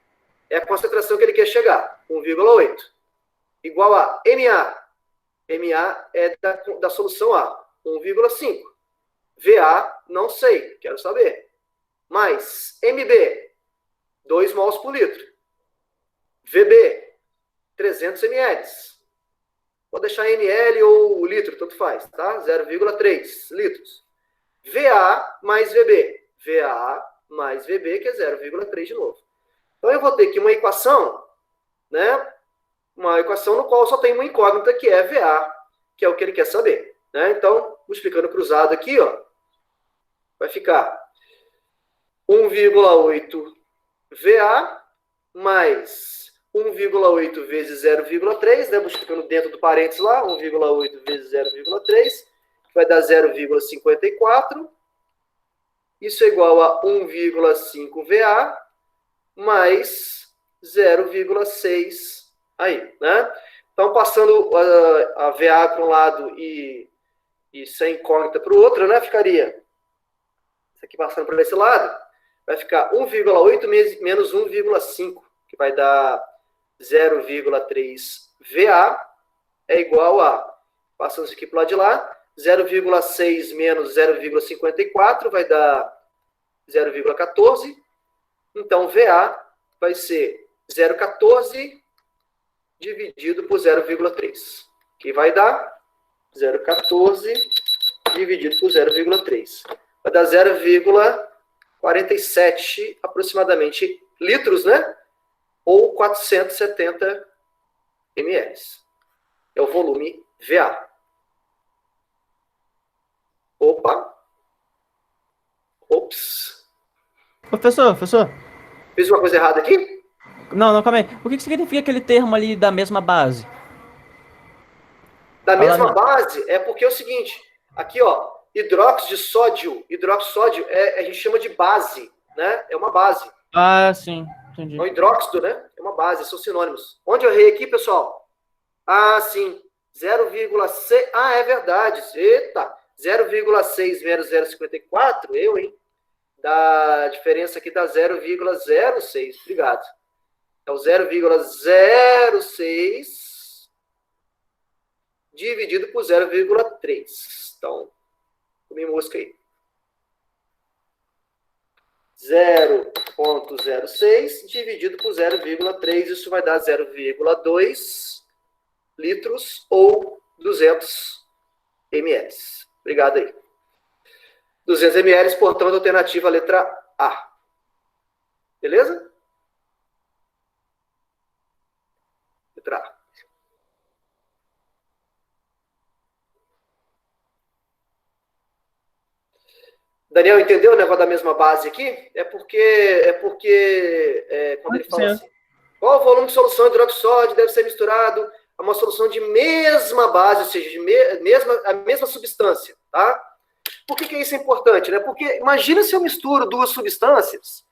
é a concentração que ele quer chegar, 1,8, igual a MA. MA é da solução A, 1,5. VA, não sei, quero saber. Mais MB, 2 mols por litro. VB, 300 ml. Vou deixar ml ou litro, tanto faz, tá? 0,3 litros. VA mais VB. VA mais VB, que é 0,3 de novo. Então, eu vou ter aqui uma equação, né? Uma equação no qual só tem uma incógnita, que é VA, que é o que ele quer saber. Né? Então, multiplicando cruzado aqui, ó, vai ficar 1,8 VA mais 1,8 vezes 0,3, né? Multiplicando dentro do parênteses lá, 1,8 vezes 0,3, vai dar 0,54. Isso é igual a 1,5 VA mais 0,6 aí, né? Então, passando a VA para um lado e sem incógnita para o outro, né? Ficaria, isso aqui passando para esse lado, vai ficar 1,8 menos 1,5, que vai dar 0,3 VA, é igual a, passando isso aqui para o lado de lá, 0,6 menos 0,54 vai dar 0,14. Então, VA vai ser 0,14 dividido por 0,3, que vai dar 0,14 dividido por 0,3. Vai dar 0,47 aproximadamente litros, né? Ou 470 ml. É o volume VA. Ops. Professor. Fiz uma coisa errada aqui? Não, calma aí. O que significa aquele termo ali da mesma base? Da mesma base é porque é o seguinte, aqui, ó, hidróxido de sódio, a gente chama de base, né? É uma base. Ah, sim, entendi. É um hidróxido, né? É uma base, são sinônimos. Onde eu errei aqui, pessoal? Ah, sim, 0,6, é verdade, eita, 0,6 menos 0,54, hein? Da diferença aqui dá 0,06, obrigado. É o 0,06 dividido por 0,3. Então, comi mosca aí. 0,06 dividido por 0,3, isso vai dar 0,2 litros ou 200 ml. Obrigado aí. 200 ml, portanto, alternativa letra A. Beleza? Letra A. Daniel, entendeu o negócio da mesma base aqui? É porque quando ele fala assim, qual o volume de solução de hidróxido de sódio deve ser misturado a uma solução de mesma base, ou seja, a mesma substância, tá? Por que isso é importante, né? Porque imagina se eu misturo duas substâncias,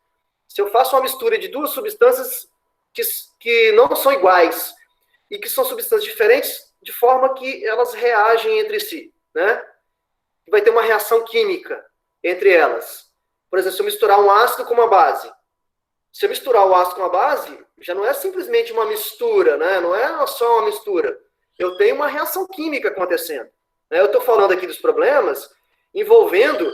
se eu faço uma mistura de duas substâncias que não são iguais e que são substâncias diferentes, de forma que elas reagem entre si, né? Vai ter uma reação química entre elas. Por exemplo, se eu misturar um ácido com uma base. Se eu misturar o ácido com uma base, já não é simplesmente uma mistura, né? Não é só uma mistura. Eu tenho uma reação química acontecendo. Eu estou falando aqui dos problemas envolvendo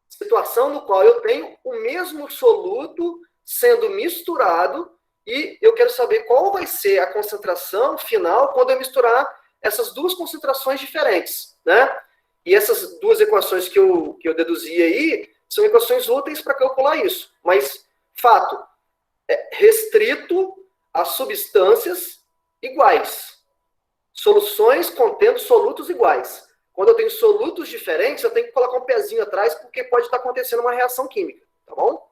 situação no qual eu tenho o mesmo soluto sendo misturado e eu quero saber qual vai ser a concentração final quando eu misturar essas duas concentrações diferentes, né? E essas duas equações que eu deduzi aí são equações úteis para calcular isso. Mas, fato, é restrito a substâncias iguais. Soluções contendo solutos iguais. Quando eu tenho solutos diferentes, eu tenho que colocar um pezinho atrás, porque pode estar acontecendo uma reação química, tá bom?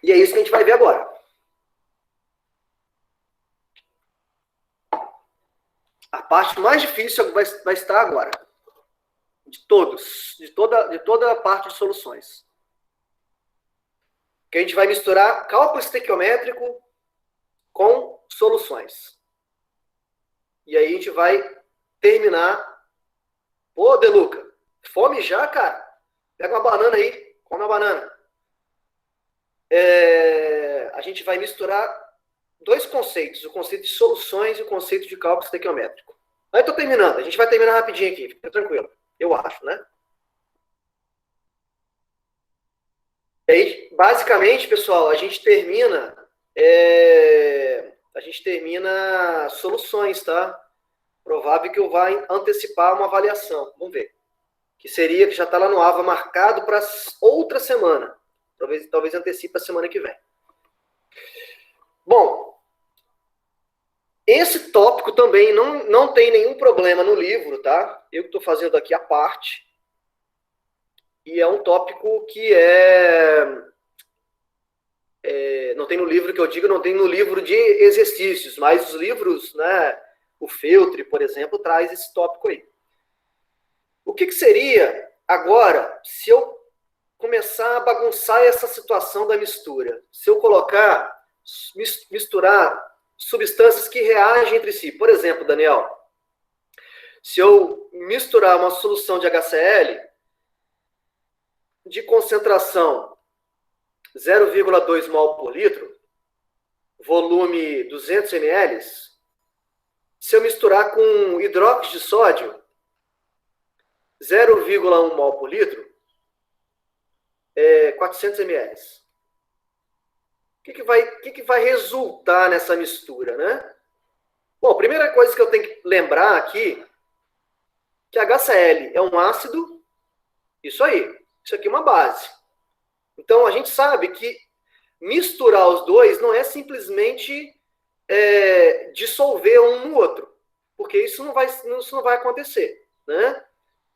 E é isso que a gente vai ver agora. A parte mais difícil vai estar agora. De todos. De toda a parte de soluções. Que a gente vai misturar cálculo estequiométrico com soluções. E aí a gente vai terminar. Ô, Deluca, fome já, cara? Pega uma banana aí, come uma banana. A gente vai misturar dois conceitos, o conceito de soluções e o conceito de cálculo estequiométrico. Aí estou terminando, a gente vai terminar rapidinho aqui, fica tranquilo, eu acho, né? E aí, basicamente, pessoal, a gente termina soluções, tá? Provável que eu vá antecipar uma avaliação, vamos ver. Que seria, que já está lá no AVA marcado para outra semana. Talvez antecipe a semana que vem. Bom, esse tópico também não tem nenhum problema no livro, tá? Eu estou fazendo aqui a parte. E é um tópico que não tem no livro que eu digo, não tem no livro de exercícios, mas os livros, né? O Feltri, por exemplo, traz esse tópico aí. O que seria agora se eu começar a bagunçar essa situação da mistura? Se eu misturar substâncias que reagem entre si. Por exemplo, Daniel, se eu misturar uma solução de HCl de concentração 0,2 mol por litro, volume 200 ml, se eu misturar com hidróxido de sódio 0,1 mol por litro, 400 ml. O que vai resultar nessa mistura, né? Bom, a primeira coisa que eu tenho que lembrar aqui, que HCl é um ácido, isso aí, isso aqui é uma base. Então, a gente sabe que misturar os dois não é simplesmente dissolver um no outro, porque isso não vai acontecer, né?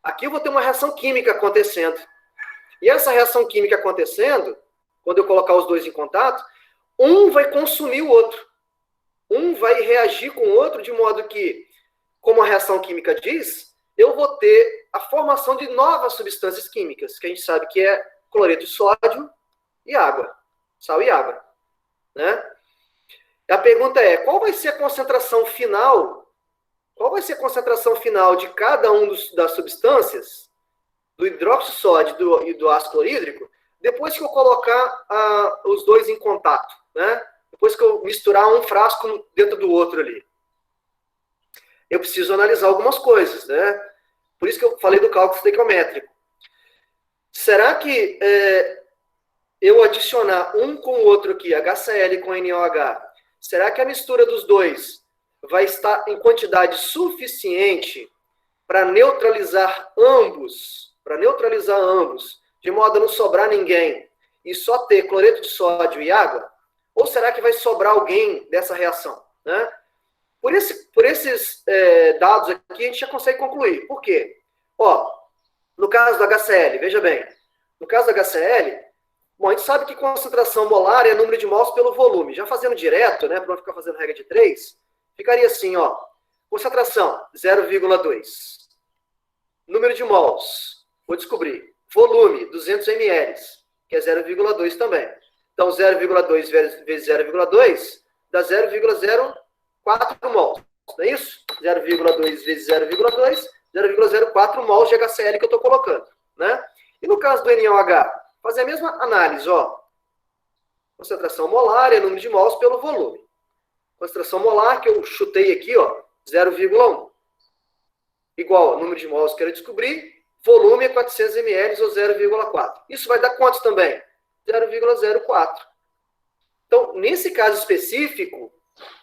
Aqui eu vou ter uma reação química acontecendo. E essa reação química acontecendo, quando eu colocar os dois em contato, um vai consumir o outro. Um vai reagir com o outro de modo que, como a reação química diz, eu vou ter a formação de novas substâncias químicas, que a gente sabe que é cloreto de sódio e água. Sal e água. Né? A pergunta é, qual vai ser a concentração final? Qual vai ser a concentração final de cada um das substâncias, do hidróxido de sódio e do ácido clorídrico, depois que eu colocar os dois em contato, né? Depois que eu misturar um frasco dentro do outro ali? Eu preciso analisar algumas coisas, né? Por isso que eu falei do cálculo estequiométrico. Será que eu adicionar um com o outro aqui, HCl com NaOH, será que a mistura dos dois vai estar em quantidade suficiente para neutralizar ambos, de modo a não sobrar ninguém, e só ter cloreto de sódio e água? Ou será que vai sobrar alguém dessa reação? Né? Por esses dados aqui, a gente já consegue concluir. Por quê? Ó, no caso do HCl, veja bem, no caso do HCl, bom, a gente sabe que concentração molar é número de mols pelo volume. Já fazendo direto, né, para não ficar fazendo regra de 3, ficaria assim, ó, concentração 0,2. Número de mols, vou descobrir. Volume, 200 ml, que é 0,2 também. Então, 0,2 vezes 0,2 dá 0,04 mols. Não é isso? 0,2 vezes 0,2, 0,04 mols de HCl que eu estou colocando. Né? E no caso do NaOH, fazer a mesma análise. Ó. Concentração molar é número de mols pelo volume. Concentração molar, que eu chutei aqui, ó, 0,1. Igual ao número de mols que eu quero descobrir, volume é 400 ml ou 0,4. Isso vai dar quantos também? 0,04. Então, nesse caso específico,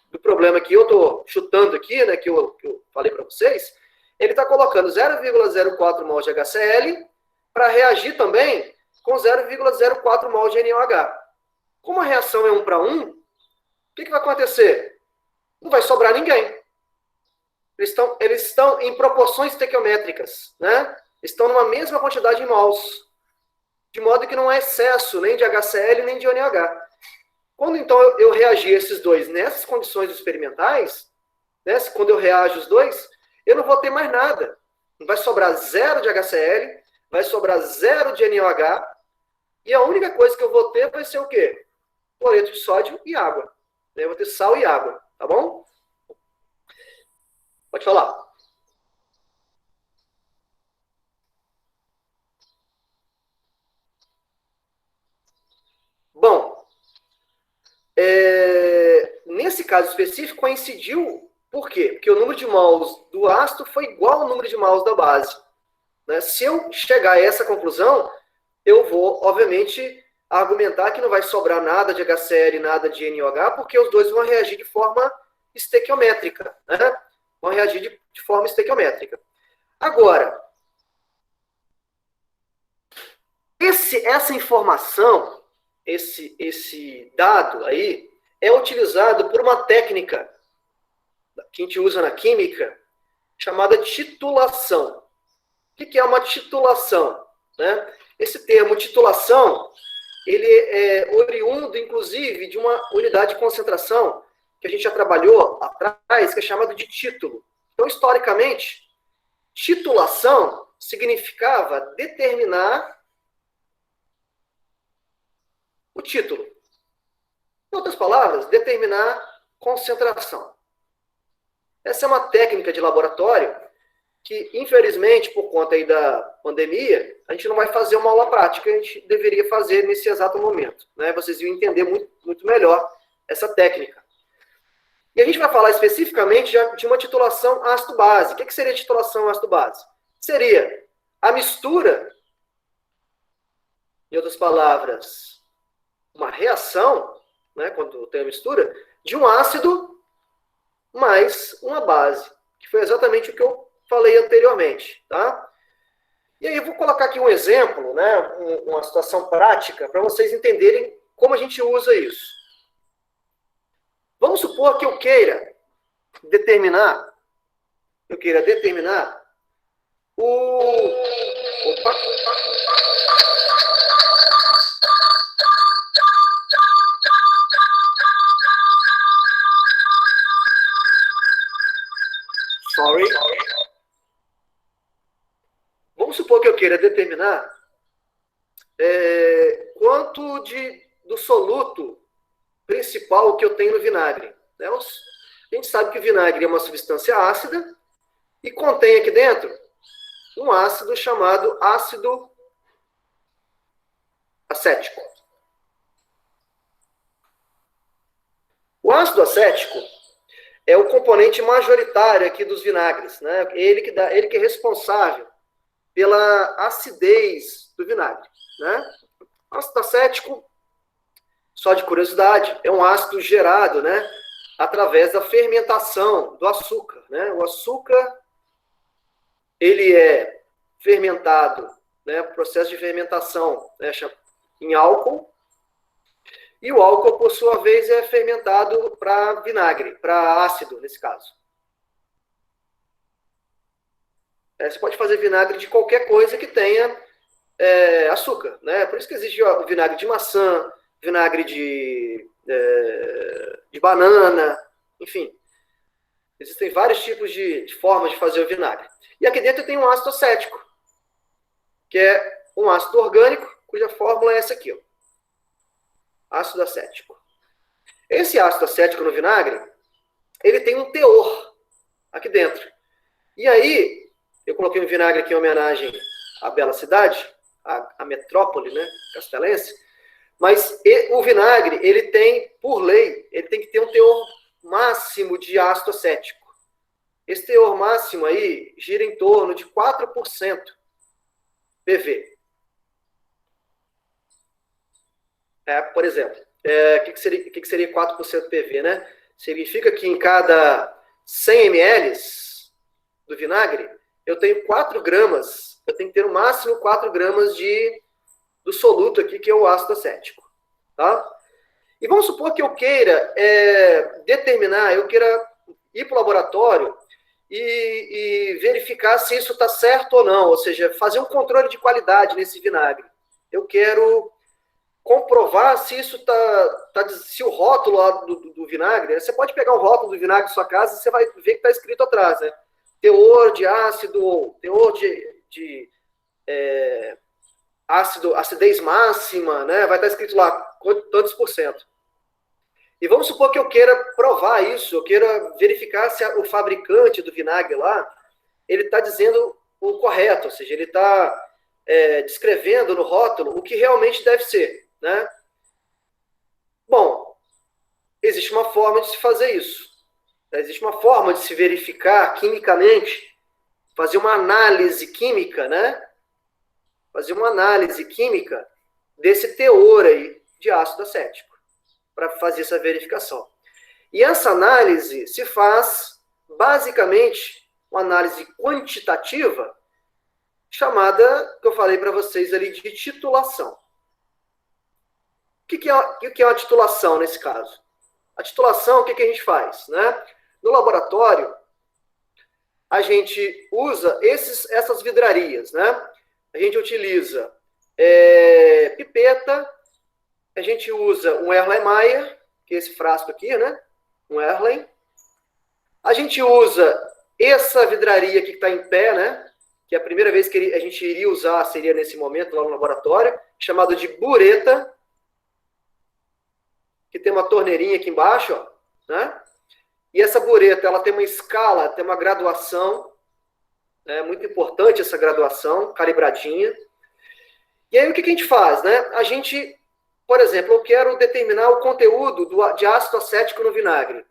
do problema que eu estou chutando aqui, né, que eu falei para vocês, ele está colocando 0,04 mol de HCl para reagir também com 0,04 mol de NaOH. Como a reação é 1 para 1, o que vai acontecer? Não vai sobrar ninguém. Eles estão em proporções estequiométricas, né? Estão numa mesma quantidade de mols, de modo que não há excesso nem de HCl nem de ONH. Quando então eu reagir esses dois nessas condições experimentais, né, quando eu reajo os dois, eu não vou ter mais nada. Vai sobrar zero de HCl, vai sobrar zero de NaOH, e a única coisa que eu vou ter vai ser o quê? Cloreto de sódio e água. Eu vou ter sal e água, tá bom? Pode falar. Bom, nesse caso específico coincidiu, por quê? Porque o número de mols do ácido foi igual ao número de mols da base. Né? Se eu chegar a essa conclusão, eu vou, obviamente, argumentar que não vai sobrar nada de HCl, nada de NaOH, porque os dois vão reagir de forma estequiométrica, né? Vão reagir de forma estequiométrica. Agora, essa informação, esse dado aí, é utilizado por uma técnica que a gente usa na química, chamada titulação. O que é uma titulação? Né? Esse termo titulação, ele é oriundo, inclusive, de uma unidade de concentração que a gente já trabalhou atrás, que é chamado de título. Então, historicamente, titulação significava determinar o título. Em outras palavras, determinar concentração. Essa é uma técnica de laboratório que, infelizmente, por conta aí da pandemia, a gente não vai fazer uma aula prática, a gente deveria fazer nesse exato momento. Né? Vocês iam entender muito, muito melhor essa técnica. E a gente vai falar especificamente de uma titulação ácido-base. O que seria titulação ácido-base? Seria a mistura, em outras palavras, uma reação, né, quando tem a mistura, de um ácido mais uma base, que foi exatamente o que eu falei anteriormente, tá? E aí eu vou colocar aqui um exemplo, né, uma situação prática, para vocês entenderem como a gente usa isso. Vamos supor que eu queira determinar Opa! Sorry. Vamos supor que eu queira determinar quanto do soluto principal que eu tenho no vinagre. Né? A gente sabe que o vinagre é uma substância ácida e contém aqui dentro um ácido chamado ácido acético. O ácido acético é o componente majoritário aqui dos vinagres, né? Ele que é responsável pela acidez do vinagre, né? O ácido acético, só de curiosidade, é um ácido gerado, né, através da fermentação do açúcar, né? O açúcar, ele é fermentado, né, processo de fermentação, né, em álcool, e o álcool, por sua vez, é fermentado para vinagre, para ácido, nesse caso. Você pode fazer vinagre de qualquer coisa que tenha açúcar, né? Por isso que existe o vinagre de maçã, vinagre de banana, enfim. Existem vários tipos de formas de fazer o vinagre. E aqui dentro tem um ácido acético, que é um ácido orgânico, cuja fórmula é essa aqui, ó. Ácido acético. Esse ácido acético no vinagre, ele tem um teor aqui dentro. E aí, eu coloquei um vinagre aqui em homenagem à bela cidade, à metrópole, né, castelense, mas o vinagre, ele tem, por lei, ele tem que ter um teor máximo de ácido acético. Esse teor máximo aí gira em torno de 4% PV. Por exemplo, o que seria 4% PV, né? Significa que em cada 100 ml do vinagre, eu tenho 4 gramas, eu tenho que ter no máximo 4 gramas do soluto aqui, que é o ácido acético. Tá? E vamos supor que eu queira eu queira ir para o laboratório e verificar se isso está certo ou não, ou seja, fazer um controle de qualidade nesse vinagre. Eu quero comprovar se isso se o rótulo lá do vinagre, você pode pegar o rótulo do vinagre da sua casa e você vai ver que está escrito atrás, né? Teor de ácido, ou teor de ácido, acidez máxima, né? Vai estar escrito lá, tantos por cento. E vamos supor que eu queira provar isso, eu queira verificar se o fabricante do vinagre lá, ele está dizendo o correto, ou seja, ele está descrevendo no rótulo o que realmente deve ser, né? Bom, existe uma forma de se fazer isso. Existe uma forma de se verificar quimicamente, fazer uma análise química, né? Fazer uma análise química desse teor aí de ácido acético, para fazer essa verificação. E essa análise se faz, basicamente, uma análise quantitativa, chamada, que eu falei para vocês ali, de titulação. O que é uma titulação nesse caso? A titulação, o que a gente faz? Né? No laboratório, a gente usa essas vidrarias, né? A gente utiliza pipeta, a gente usa um Erlenmeyer, que é esse frasco aqui, né? Um Erlen. A gente usa essa vidraria aqui que está em pé, né? Que a primeira vez que a gente iria usar seria nesse momento lá no laboratório, chamado de bureta, que tem uma torneirinha aqui embaixo, ó, né? E essa bureta, ela tem uma escala, tem uma graduação, é muito importante essa graduação, calibradinha. E aí o que a gente faz, né? A gente, por exemplo, eu quero determinar o conteúdo de ácido acético no vinagre.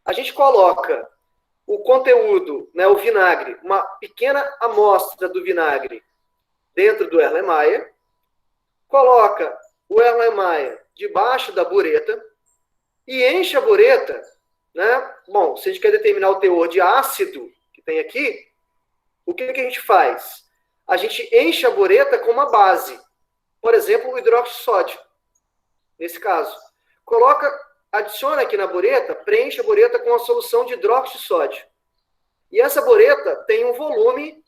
A gente coloca o conteúdo, né, o vinagre, uma pequena amostra do vinagre dentro do Erlenmeyer, coloca o Erlenmeyer debaixo da bureta e enche a bureta, né? Bom, se a gente quer determinar o teor de ácido que tem aqui, o que a gente faz? A gente enche a bureta com uma base, por exemplo, o hidróxido de sódio, nesse caso. Adiciona aqui na bureta, preenche a bureta com a solução de hidróxido de sódio. E essa bureta tem um volume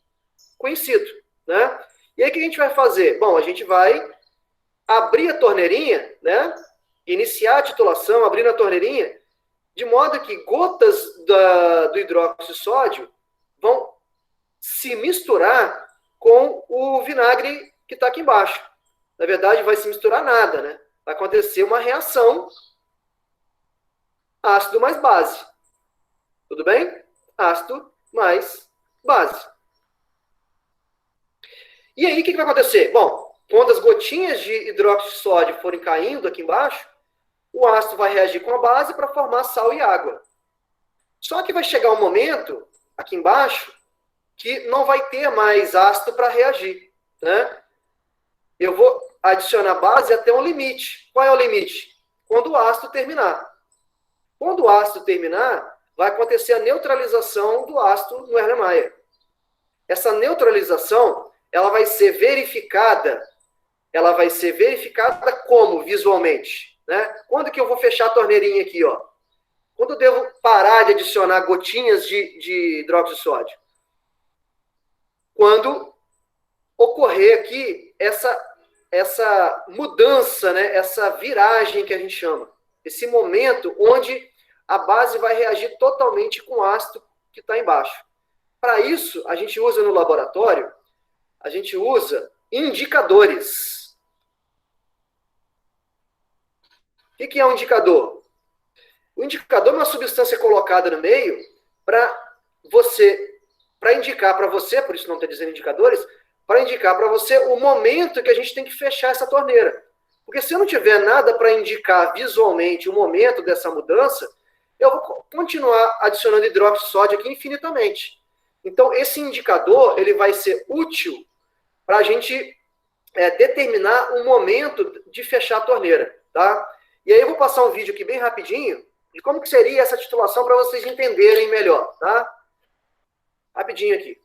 conhecido, né? E aí o que a gente vai fazer? Bom, a gente vai abrir a torneirinha, né? Iniciar a titulação, abrindo a torneirinha, de modo que gotas do hidróxido de sódio vão se misturar com o vinagre que está aqui embaixo. Na verdade, vai se misturar nada, né? Vai acontecer uma reação ácido mais base. Tudo bem? Ácido mais base. E aí, o que vai acontecer? Bom, quando as gotinhas de hidróxido de sódio forem caindo aqui embaixo, o ácido vai reagir com a base para formar sal e água. Só que vai chegar um momento, aqui embaixo, que não vai ter mais ácido para reagir, né? Eu vou adicionar base até um limite. Qual é o limite? Quando o ácido terminar. Quando o ácido terminar, vai acontecer a neutralização do ácido no Erlenmeyer. Essa neutralização, ela vai ser verificada. Ela vai ser verificada como visualmente, né? Quando que eu vou fechar a torneirinha aqui, ó? Quando eu devo parar de adicionar gotinhas de hidróxido de sódio? Quando ocorrer aqui essa mudança, né? Essa viragem que a gente chama. Esse momento onde a base vai reagir totalmente com o ácido que está embaixo. Para isso, a gente usa no laboratório, a gente usa indicadores. O que é um indicador? O indicador é uma substância colocada no meio para indicar para você, por isso não estou dizendo indicadores, para indicar para você o momento que a gente tem que fechar essa torneira. Porque se eu não tiver nada para indicar visualmente o momento dessa mudança, eu vou continuar adicionando hidróxido de sódio aqui infinitamente. Então, esse indicador ele vai ser útil para a gente determinar o momento de fechar a torneira. Tá? E aí eu vou passar um vídeo aqui bem rapidinho de como que seria essa titulação para vocês entenderem melhor. Tá? Rapidinho aqui.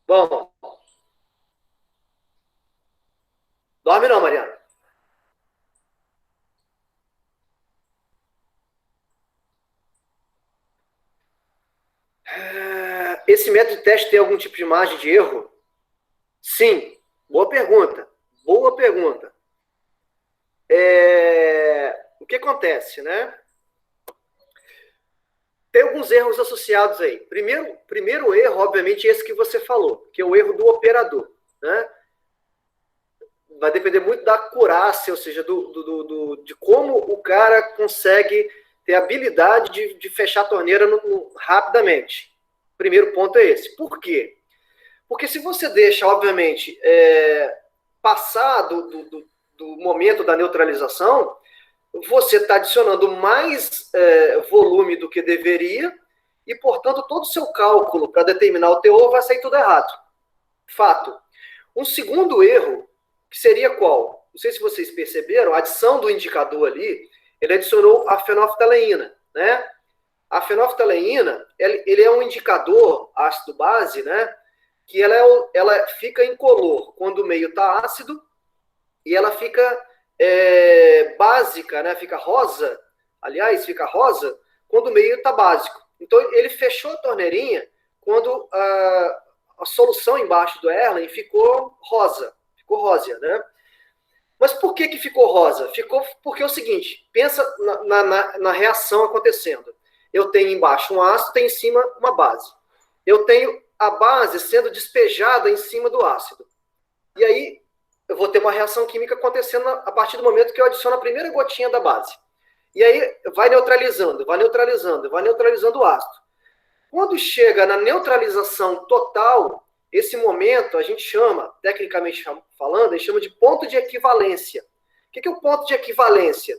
Bom, dorme não, Mariana. Esse método de teste tem algum tipo de margem de erro? Sim. Boa pergunta. Boa pergunta. O que acontece, né? Tem alguns erros associados aí. Primeiro erro, obviamente, é esse que você falou, que é o erro do operador, né? Vai depender muito da acurácia, ou seja, de como o cara consegue ter a habilidade de fechar a torneira rapidamente. Primeiro ponto é esse. Por quê? Porque se você deixa, obviamente, passar do momento da neutralização, você está adicionando mais volume do que deveria e, portanto, todo o seu cálculo para determinar o teor vai sair tudo errado. Fato. Um segundo erro, que seria qual? Não sei se vocês perceberam, a adição do indicador ali, ele adicionou a fenolftaleína, né? A fenolftaleína, ele é um indicador ácido-base, né? Que ela fica incolor quando o meio está ácido e ela fica básica, né? Fica rosa, aliás, fica rosa quando o meio está básico. Então, ele fechou a torneirinha quando a solução embaixo do Erlen ficou rosa, ficou rósea, né? Mas por que ficou rosa? Ficou porque é o seguinte, pensa na reação acontecendo. Eu tenho embaixo um ácido, tem em cima uma base. Eu tenho a base sendo despejada em cima do ácido. E aí, eu vou ter uma reação química acontecendo a partir do momento que eu adiciono a primeira gotinha da base. E aí, vai neutralizando o ácido. Quando chega na neutralização total, esse momento a gente chama, tecnicamente falando, a gente chama de ponto de equivalência. O que é o ponto de equivalência?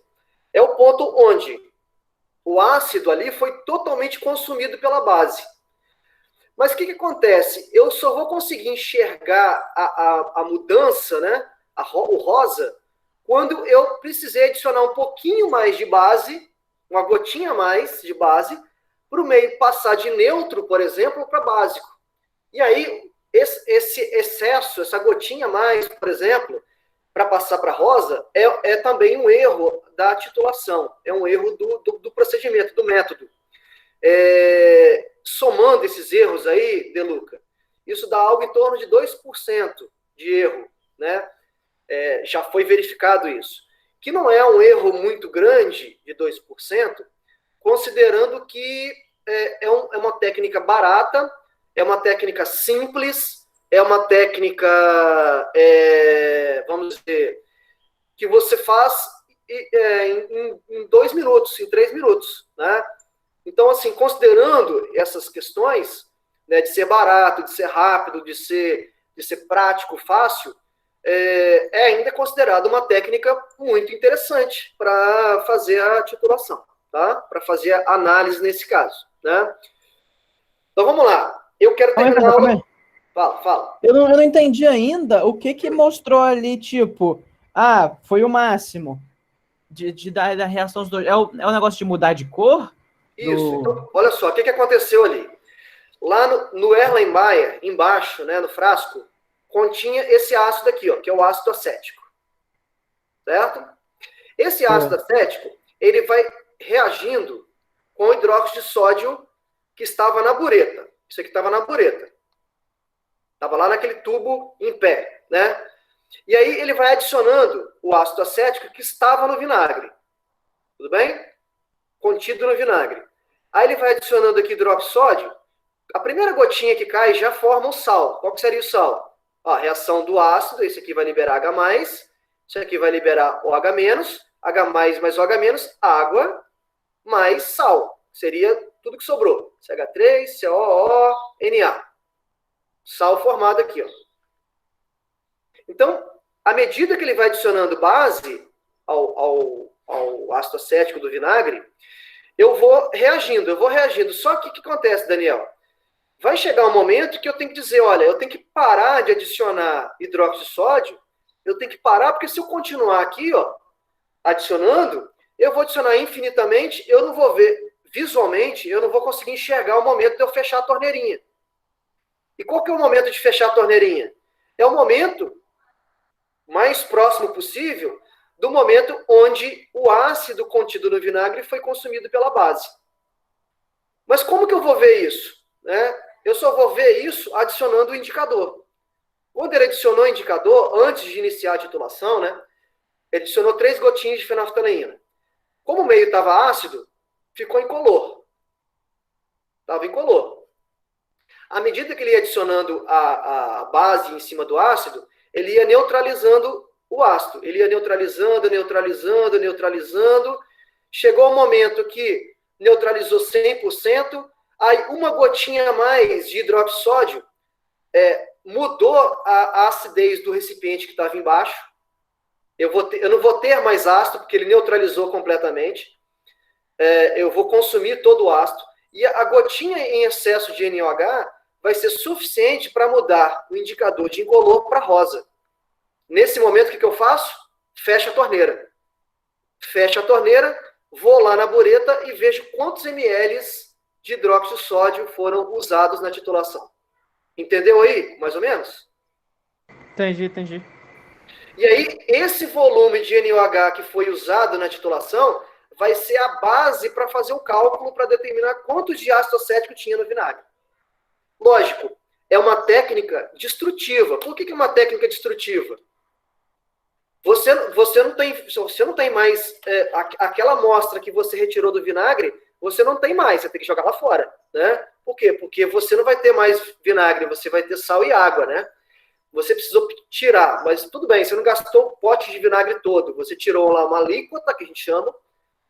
É o ponto onde o ácido ali foi totalmente consumido pela base. Mas o que acontece? Eu só vou conseguir enxergar a mudança, né? O rosa, quando eu precisei adicionar um pouquinho mais de base, uma gotinha a mais de base, para o meio passar de neutro, por exemplo, para básico. E aí, esse excesso, essa gotinha a mais, por exemplo, para passar para rosa, é também um erro da titulação, é um erro do procedimento, do método. Somando esses erros aí, De Luca, isso dá algo em torno de 2% de erro, né? Já foi verificado isso. Que não é um erro muito grande, de 2%, considerando que é uma técnica barata, é uma técnica simples, é uma técnica, vamos dizer, que você faz em 2 minutos, em 3 minutos, né? Então, assim, considerando essas questões, né, de ser barato, de ser rápido, de ser prático, fácil, ainda considerado uma técnica muito interessante para fazer a titulação, tá? Para fazer a análise nesse caso, né? Então, vamos lá. Eu quero terminar a aula... Fala. Eu não entendi ainda o que mostrou ali, tipo, foi o máximo da reação dos dois. É o negócio de mudar de cor? Isso. Então, olha só, o que aconteceu ali? Lá no Erlenmeyer, embaixo, né, no frasco, continha esse ácido aqui, ó, que é o ácido acético. Certo? Esse ácido acético, ele vai reagindo com o hidróxido de sódio que estava na bureta. Isso aqui estava na bureta. Estava lá naquele tubo em pé, né? E aí ele vai adicionando o ácido acético que estava no vinagre. Tudo bem? Contido no vinagre. Aí ele vai adicionando aqui hidróxido de sódio. A primeira gotinha que cai já forma o sal. Qual que seria o sal? Ó, a reação do ácido, esse aqui vai liberar H+, esse aqui vai liberar OH-, H+, mais OH-, água, mais sal. Seria tudo que sobrou. CH3, COO, Na. Sal formado aqui, ó. Então, à medida que ele vai adicionando base ao ácido acético do vinagre, eu vou reagindo. Só que o que acontece, Daniel? Vai chegar um momento que eu tenho que dizer, olha, eu tenho que parar de adicionar hidróxido de sódio, eu tenho que parar, porque se eu continuar aqui, ó, adicionando, eu vou adicionar infinitamente, eu não vou ver visualmente, eu não vou conseguir enxergar o momento de eu fechar a torneirinha. E qual que é o momento de fechar a torneirinha? É o momento mais próximo possível do momento onde o ácido contido no vinagre foi consumido pela base. Mas como que eu vou ver isso? Eu só vou ver isso adicionando o indicador. Quando ele adicionou o indicador, antes de iniciar a titulação, ele adicionou 3 gotinhas de fenolftaleína. Como o meio estava ácido, ficou incolor. Estava incolor. À medida que ele ia adicionando a base em cima do ácido, ele ia neutralizando o ácido. Ele ia neutralizando, neutralizando, neutralizando. Chegou o momento que neutralizou 100%, aí uma gotinha a mais de hidróxido de sódio mudou a acidez do recipiente que estava embaixo. Eu não vou ter mais ácido, porque ele neutralizou completamente. Eu vou consumir todo o ácido. E a gotinha em excesso de NaOH vai ser suficiente para mudar o indicador de incolor para rosa. Nesse momento, o que eu faço? Fecho a torneira. Fecho a torneira, vou lá na bureta e vejo quantos ml de hidróxido de sódio foram usados na titulação. Entendeu aí, mais ou menos? Entendi. E aí, esse volume de NaOH que foi usado na titulação vai ser a base para fazer o cálculo para determinar quanto de ácido acético tinha no vinagre. Lógico, é uma técnica destrutiva. Por que é uma técnica destrutiva? Você não tem mais aquela amostra que você retirou do vinagre, você não tem mais, você tem que jogar lá fora. Por quê? Porque você não vai ter mais vinagre, você vai ter sal e água, Você precisou tirar, mas tudo bem, você não gastou o pote de vinagre todo. Você tirou lá uma alíquota, que a gente chama,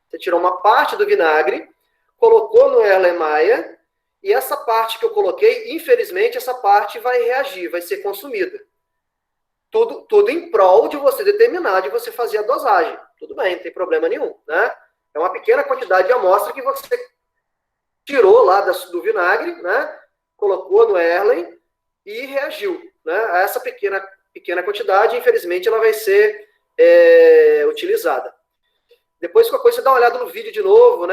você tirou uma parte do vinagre, colocou no Erlenmeyer, e essa parte que eu coloquei, infelizmente, essa parte vai reagir, vai ser consumida. Tudo em prol de você determinar, de você fazer a dosagem. Tudo bem, não tem problema nenhum, É uma pequena quantidade de amostra que você tirou lá do vinagre, colocou no Erlen e reagiu, a essa pequena quantidade, infelizmente, ela vai ser utilizada. Depois, qualquer coisa, você dá uma olhada no vídeo de novo,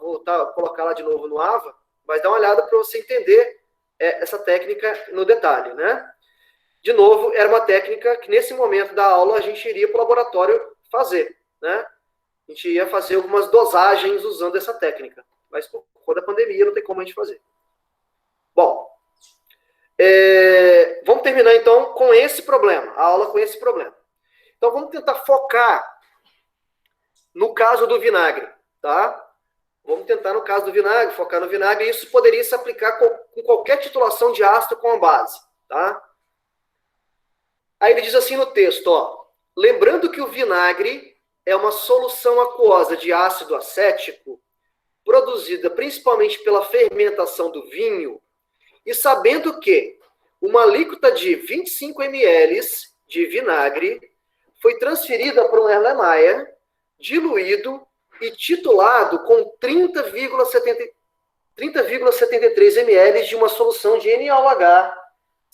vou colocar lá de novo no AVA, mas dá uma olhada para você entender essa técnica no detalhe, De novo, era uma técnica que, nesse momento da aula, a gente iria para o laboratório fazer, A gente ia fazer algumas dosagens usando essa técnica, mas por conta da pandemia não tem como a gente fazer. Bom, vamos terminar, então, com esse problema, a aula com esse problema. Então, vamos tentar focar no caso do vinagre, tá? Vamos tentar, no caso do vinagre, focar no vinagre, e isso poderia se aplicar com qualquer titulação de ácido com a base, tá? Aí ele diz assim no texto, lembrando que o vinagre é uma solução aquosa de ácido acético, produzida principalmente pela fermentação do vinho, e sabendo que uma alíquota de 25 ml de vinagre foi transferida para um Erlenmeyer, diluído e titulado com 30,73 ml de uma solução de NaOH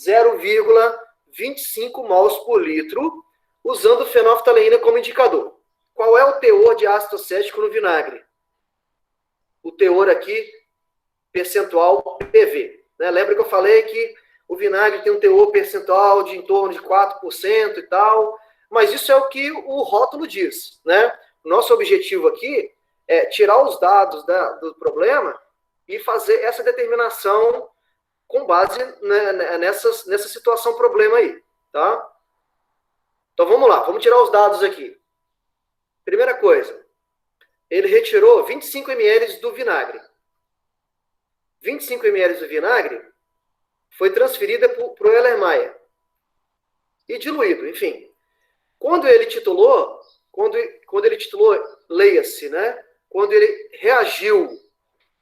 0,25 mols por litro, usando fenolftaleína como indicador. Qual é o teor de ácido acético no vinagre? O teor aqui, percentual PV. Lembra que eu falei que o vinagre tem um teor percentual de em torno de 4% e tal, mas isso é o que o rótulo diz, Nosso objetivo aqui é tirar os dados do problema e fazer essa determinação com base nessa situação problema aí, tá? Então vamos lá, vamos tirar os dados aqui. Primeira coisa, ele retirou 25 ml do vinagre. 25 ml do vinagre foi transferida para o Erlenmeyer e diluído, enfim. Quando ele titulou, leia-se, Quando ele reagiu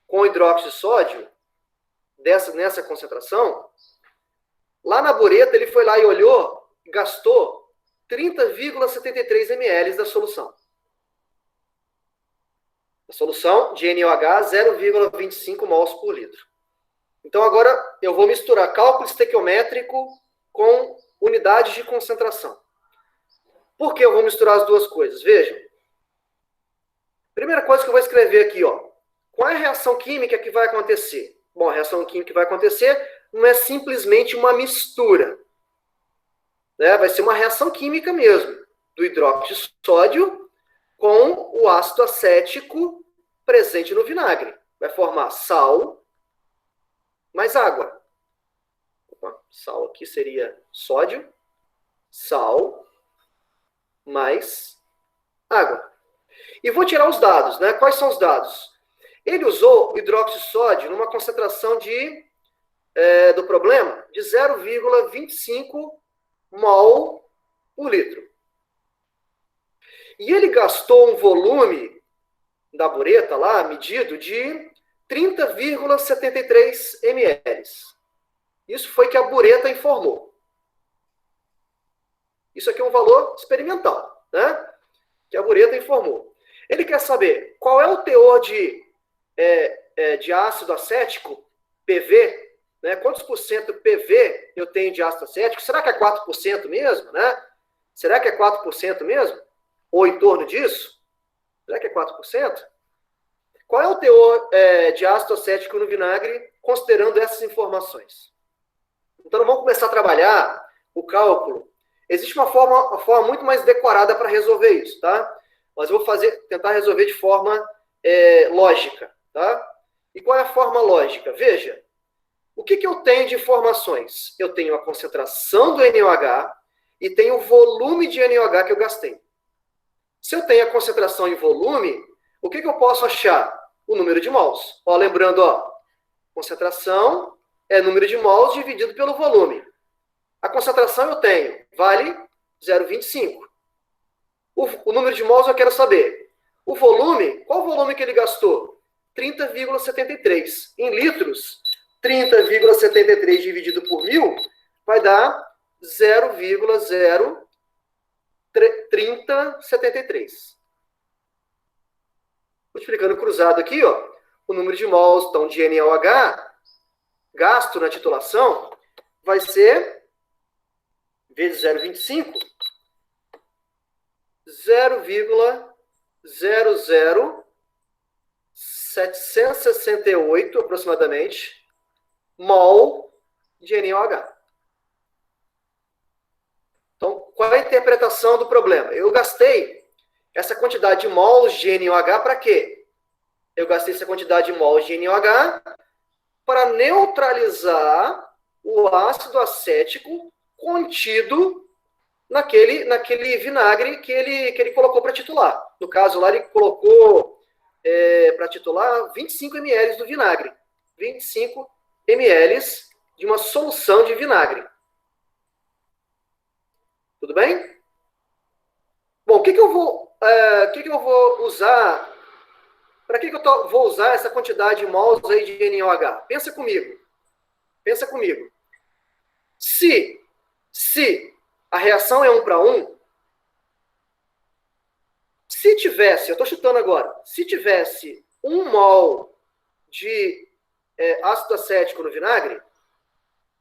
com o hidróxido de sódio, nessa concentração, lá na bureta ele foi lá e olhou, gastou 30,73 ml da solução. A solução de NaOH 0,25 mols por litro. Então agora eu vou misturar cálculo estequiométrico com unidades de concentração. Por que eu vou misturar as duas coisas? Vejam. Primeira coisa que eu vou escrever aqui, qual é a reação química que vai acontecer? Bom, a reação química que vai acontecer, não é simplesmente uma mistura. Né? Vai ser uma reação química mesmo, do hidróxido de sódio com o ácido acético presente no vinagre. Vai formar sal mais água. Opa, sal aqui seria sódio, sal mais água. E vou tirar os dados, né? Quais são os dados? Ele usou o hidróxido de sódio numa concentração do problema de 0,25 mol por litro. E ele gastou um volume da bureta lá, medido, de 30,73 ml. Isso foi que a bureta informou. Isso aqui é um valor experimental, né? Que a bureta informou. Ele quer saber qual é o teor de ácido acético, PV, né? Quantos por cento PV eu tenho de ácido acético? Será que é 4% mesmo, né? Será que é 4% mesmo? Ou em torno disso? Será que é 4%? Qual é o teor de ácido acético no vinagre, considerando essas informações? Então, vamos começar a trabalhar o cálculo. Existe uma forma muito mais decorada para resolver isso, tá? Mas eu vou tentar resolver de forma lógica, tá? E qual é a forma lógica? Veja, o que eu tenho de informações? Eu tenho a concentração do NaOH e tenho o volume de NaOH que eu gastei. Se eu tenho a concentração em volume, o que eu posso achar? O número de mols. Ó, lembrando, ó, concentração é número de mols dividido pelo volume. A concentração eu tenho, vale 0,25. O número de mols eu quero saber. O volume, qual o volume que ele gastou? 30,73. Em litros, 30,73 dividido por 1.000 vai dar 0,03073. Multiplicando cruzado aqui, ó, o número de mols então, de NaOH gasto na titulação vai ser, vezes 0,25, 0,00768 aproximadamente mol de NaOH. Então, qual é a interpretação do problema? Eu gastei essa quantidade de mols de NaOH para quê? Eu gastei essa quantidade de mols de NaOH para neutralizar o ácido acético contido naquele vinagre que ele colocou para titular. No caso lá, ele colocou para titular 25 ml do vinagre. 25 ml de uma solução de vinagre. Tudo bem? Bom, o que eu vou usar? Para que eu vou usar essa quantidade de mols aí de NaOH? Pensa comigo. Pensa comigo. Se a reação é 1 para 1, se tivesse, eu estou chutando agora, se tivesse 1 mol de ácido acético no vinagre,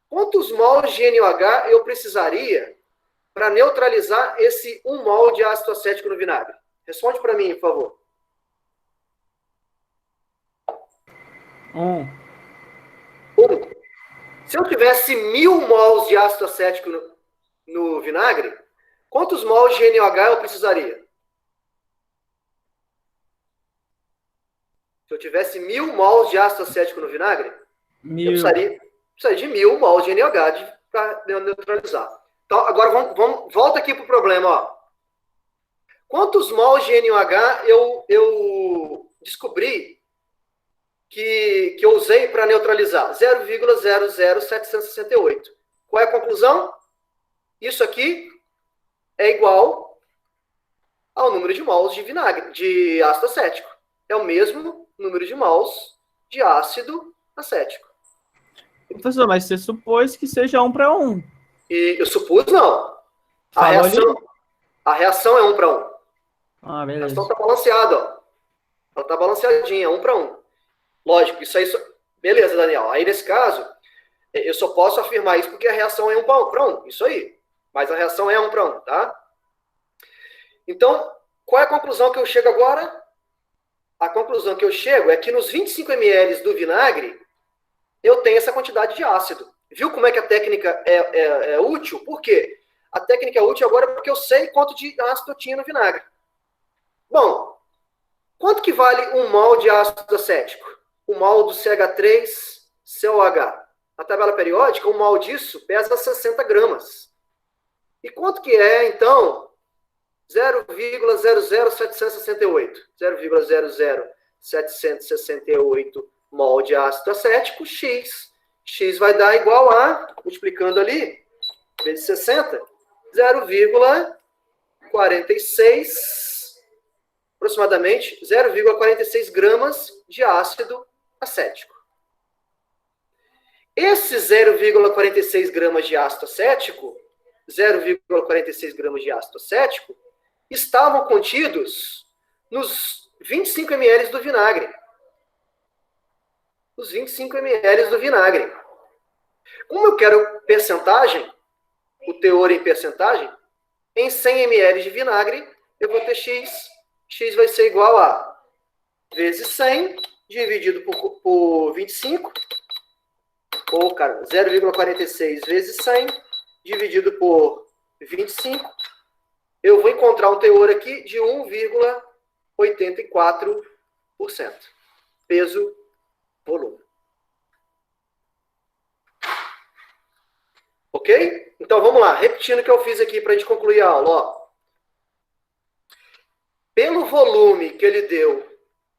quantos mols de NaOH eu precisaria para neutralizar esse 1 mol de ácido acético no vinagre? Responde para mim, por favor. 1. 1. Se eu tivesse 1.000 mols de ácido acético no vinagre, quantos mols de NaOH eu precisaria? Se eu tivesse 1.000 mols de ácido acético no vinagre, eu precisaria de 1.000 mols de NaOH para neutralizar. Então, agora volta aqui para o problema. Ó. Quantos mols de NaOH eu descobri que eu usei para neutralizar? 0,00768. Qual é a conclusão? Isso aqui é igual ao número de mols de vinagre, de ácido acético. É o mesmo número de mols de ácido acético. Professor, mas você supôs que seja 1 para 1. E eu supus, não. A reação é 1 para 1. Ah, beleza. A reação está balanceada, ó. Ela está balanceadinha, 1 para 1. Lógico, isso aí... Beleza, Daniel. Aí, nesse caso, eu só posso afirmar isso porque a reação é 1 para 1. Isso aí. Mas a reação é 1 para 1, tá? Então, qual é a conclusão que eu chego agora? A conclusão que eu chego é que nos 25 ml do vinagre, eu tenho essa quantidade de ácido. Viu como é que a técnica é útil? Por quê? A técnica é útil agora porque eu sei quanto de ácido eu tinha no vinagre. Bom, quanto que vale um mol de ácido acético? O mol do CH3COH. A tabela periódica, um mol disso pesa 60 gramas. E quanto que é, então, 0,00768? 0,00768 mol de ácido acético, X. X vai dar igual a, multiplicando ali, vezes 60, 0,46, aproximadamente 0,46 gramas de ácido acético. Esse 0,46 gramas de ácido acético, 0,46 gramas de ácido acético, estavam contidos nos 25 ml do vinagre. Os 25 ml do vinagre. Como eu quero percentagem, o teor em percentagem, em 100 ml de vinagre, eu vou ter X. X vai ser igual a vezes 100, dividido por 25, ou, cara, 0,46 vezes 100, dividido por 25, eu vou encontrar um teor aqui de 1,84%. Peso, volume. Ok? Então, vamos lá. Repetindo o que eu fiz aqui para a gente concluir a aula. Ó. Pelo volume que ele deu,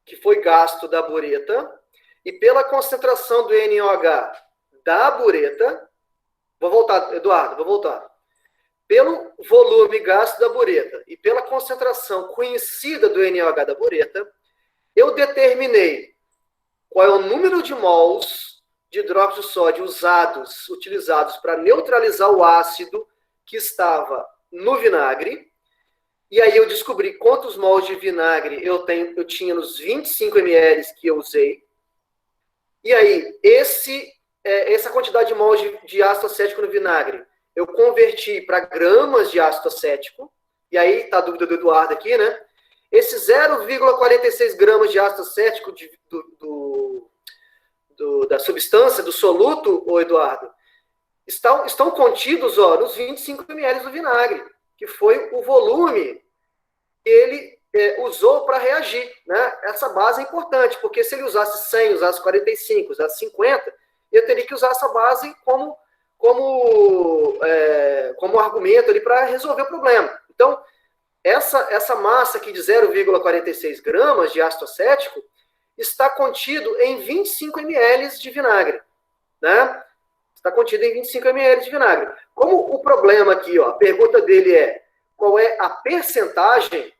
que foi gasto da bureta, e pela concentração do NOH da bureta, vou voltar, Eduardo, vou voltar. Pelo volume gasto da bureta e pela concentração conhecida do NOH da bureta, eu determinei qual é o número de mols de hidróxido de sódio utilizados para neutralizar o ácido que estava no vinagre. E aí eu descobri quantos mols de vinagre eu tinha nos 25 ml que eu usei. E aí, essa quantidade de mols de ácido acético no vinagre, eu converti para gramas de ácido acético. E aí está a dúvida do Eduardo aqui, né? Esse 0,46 gramas de ácido acético da substância, do soluto, ô Eduardo, estão contidos nos 25 ml do vinagre, que foi o volume que ele usou para reagir. Né? Essa base é importante, porque se ele usasse 100, usasse 45, usasse 50, eu teria que usar essa base como argumento ali para resolver o problema. Então, essa massa aqui de 0,46 gramas de ácido acético está contido em 25 ml de vinagre. Né? Está contido em 25 ml de vinagre. Como o problema aqui, a pergunta dele é qual é a percentagem?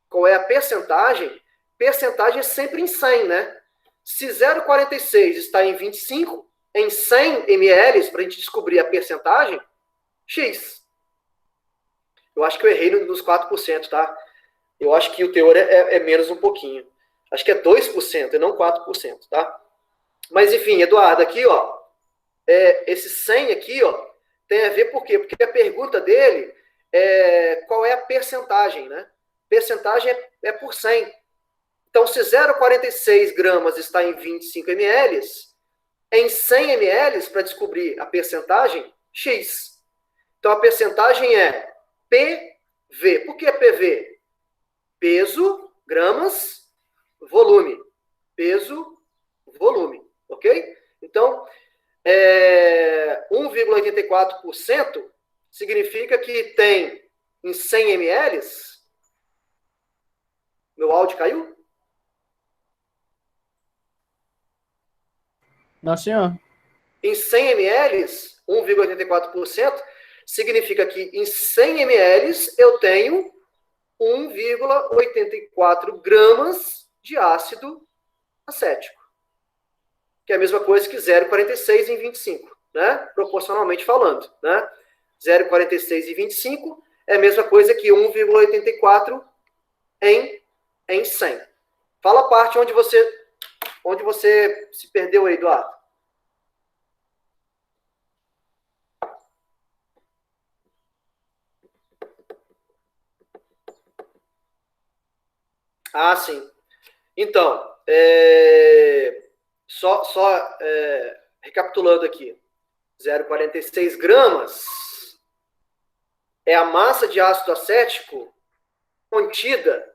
Qual é a percentagem? Percentagem é sempre em 100, né? Se 0,46 está em 25, em 100 ml, para a gente descobrir a percentagem, X. Eu acho que eu errei nos 4%, tá? Eu acho que o teor é menos um pouquinho. Acho que é 2% e não 4%, tá? Mas, enfim, Eduardo, aqui, esse 100 aqui, tem a ver por quê? Porque a pergunta dele é qual é a percentagem, né? Percentagem é por 100. Então, se 0,46 gramas está em 25 ml, em 100 ml, para descobrir a percentagem, X. Então, a percentagem é PV. Por que PV? Peso, gramas, volume. Peso, volume. Ok? Então, 1,84% significa que tem em 100 ml... Meu áudio caiu? Não, senhor. Em 100 ml, 1,84%, significa que em 100 ml eu tenho 1,84 gramas de ácido acético. Que é a mesma coisa que 0,46 em 25, né? Proporcionalmente falando, né? 0,46 em 25 é a mesma coisa que 1,84 em 100. Fala a parte onde você se perdeu aí, Eduardo. Ah, sim. Então, recapitulando aqui. 0,46 gramas é a massa de ácido acético contida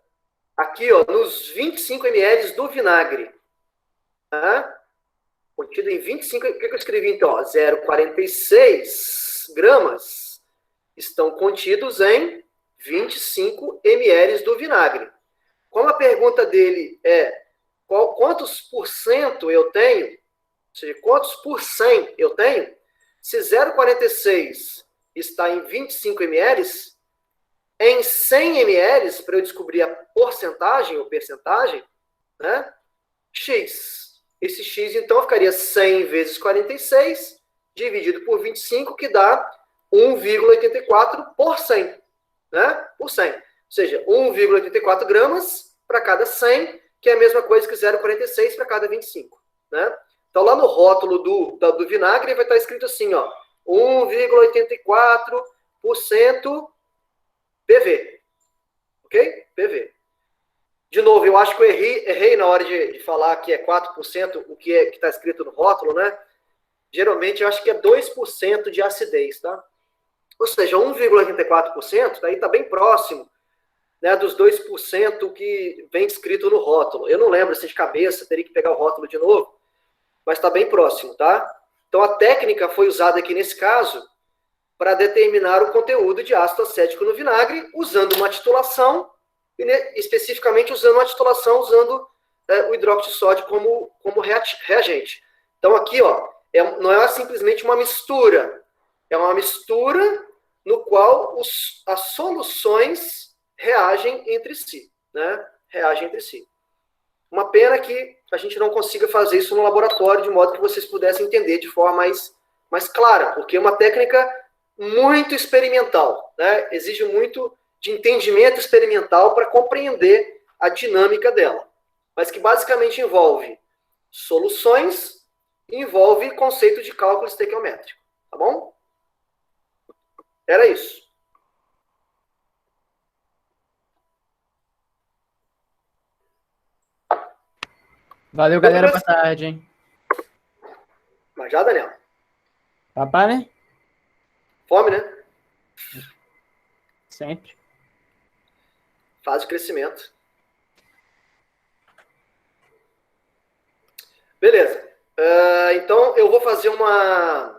aqui, ó, nos 25 ml do vinagre. Tá? Contida em 25... O que eu escrevi, então? 0,46 gramas estão contidos em 25 ml do vinagre. Como a pergunta dele é quantos por cento eu tenho, ou seja, quantos por 100 eu tenho, se 0,46 está em 25 ml, em 100 ml, para eu descobrir a porcentagem ou percentagem, né? X. Esse X, então, ficaria 100 vezes 46, dividido por 25, que dá 1,84 por 100. Né? Por 100. Ou seja, 1,84 gramas para cada 100, que é a mesma coisa que 0,46 para cada 25. Né? Então, lá no rótulo do vinagre vai estar escrito assim, ó, 1,84% PV. Ok? PV. De novo, eu acho que eu errei na hora de falar que é 4%, o que está escrito no rótulo, né? Geralmente, eu acho que é 2% de acidez, tá? Ou seja, 1,84%, daí está bem próximo, né, dos 2% que vem escrito no rótulo. Eu não lembro se de cabeça, teria que pegar o rótulo de novo, mas está bem próximo, tá? Então, a técnica foi usada aqui nesse caso para determinar o conteúdo de ácido acético no vinagre, usando uma titulação, e especificamente usando uma titulação, usando o hidróxido de sódio como reagente. Então, aqui, ó, não é simplesmente uma mistura, é uma mistura no qual as soluções reagem entre si, né? Reagem entre si. Uma pena que a gente não consiga fazer isso no laboratório, de modo que vocês pudessem entender de forma mais clara, porque é uma técnica muito experimental, né? Exige muito de entendimento experimental para compreender a dinâmica dela, mas que basicamente envolve soluções e envolve conceito de cálculo estequiométrico, tá bom? Era isso. Valeu, galera. Boa tarde, hein? Mas já, Daniel. Papai, né? Fome, né? Sempre. Fase de crescimento. Beleza. Então, eu vou fazer uma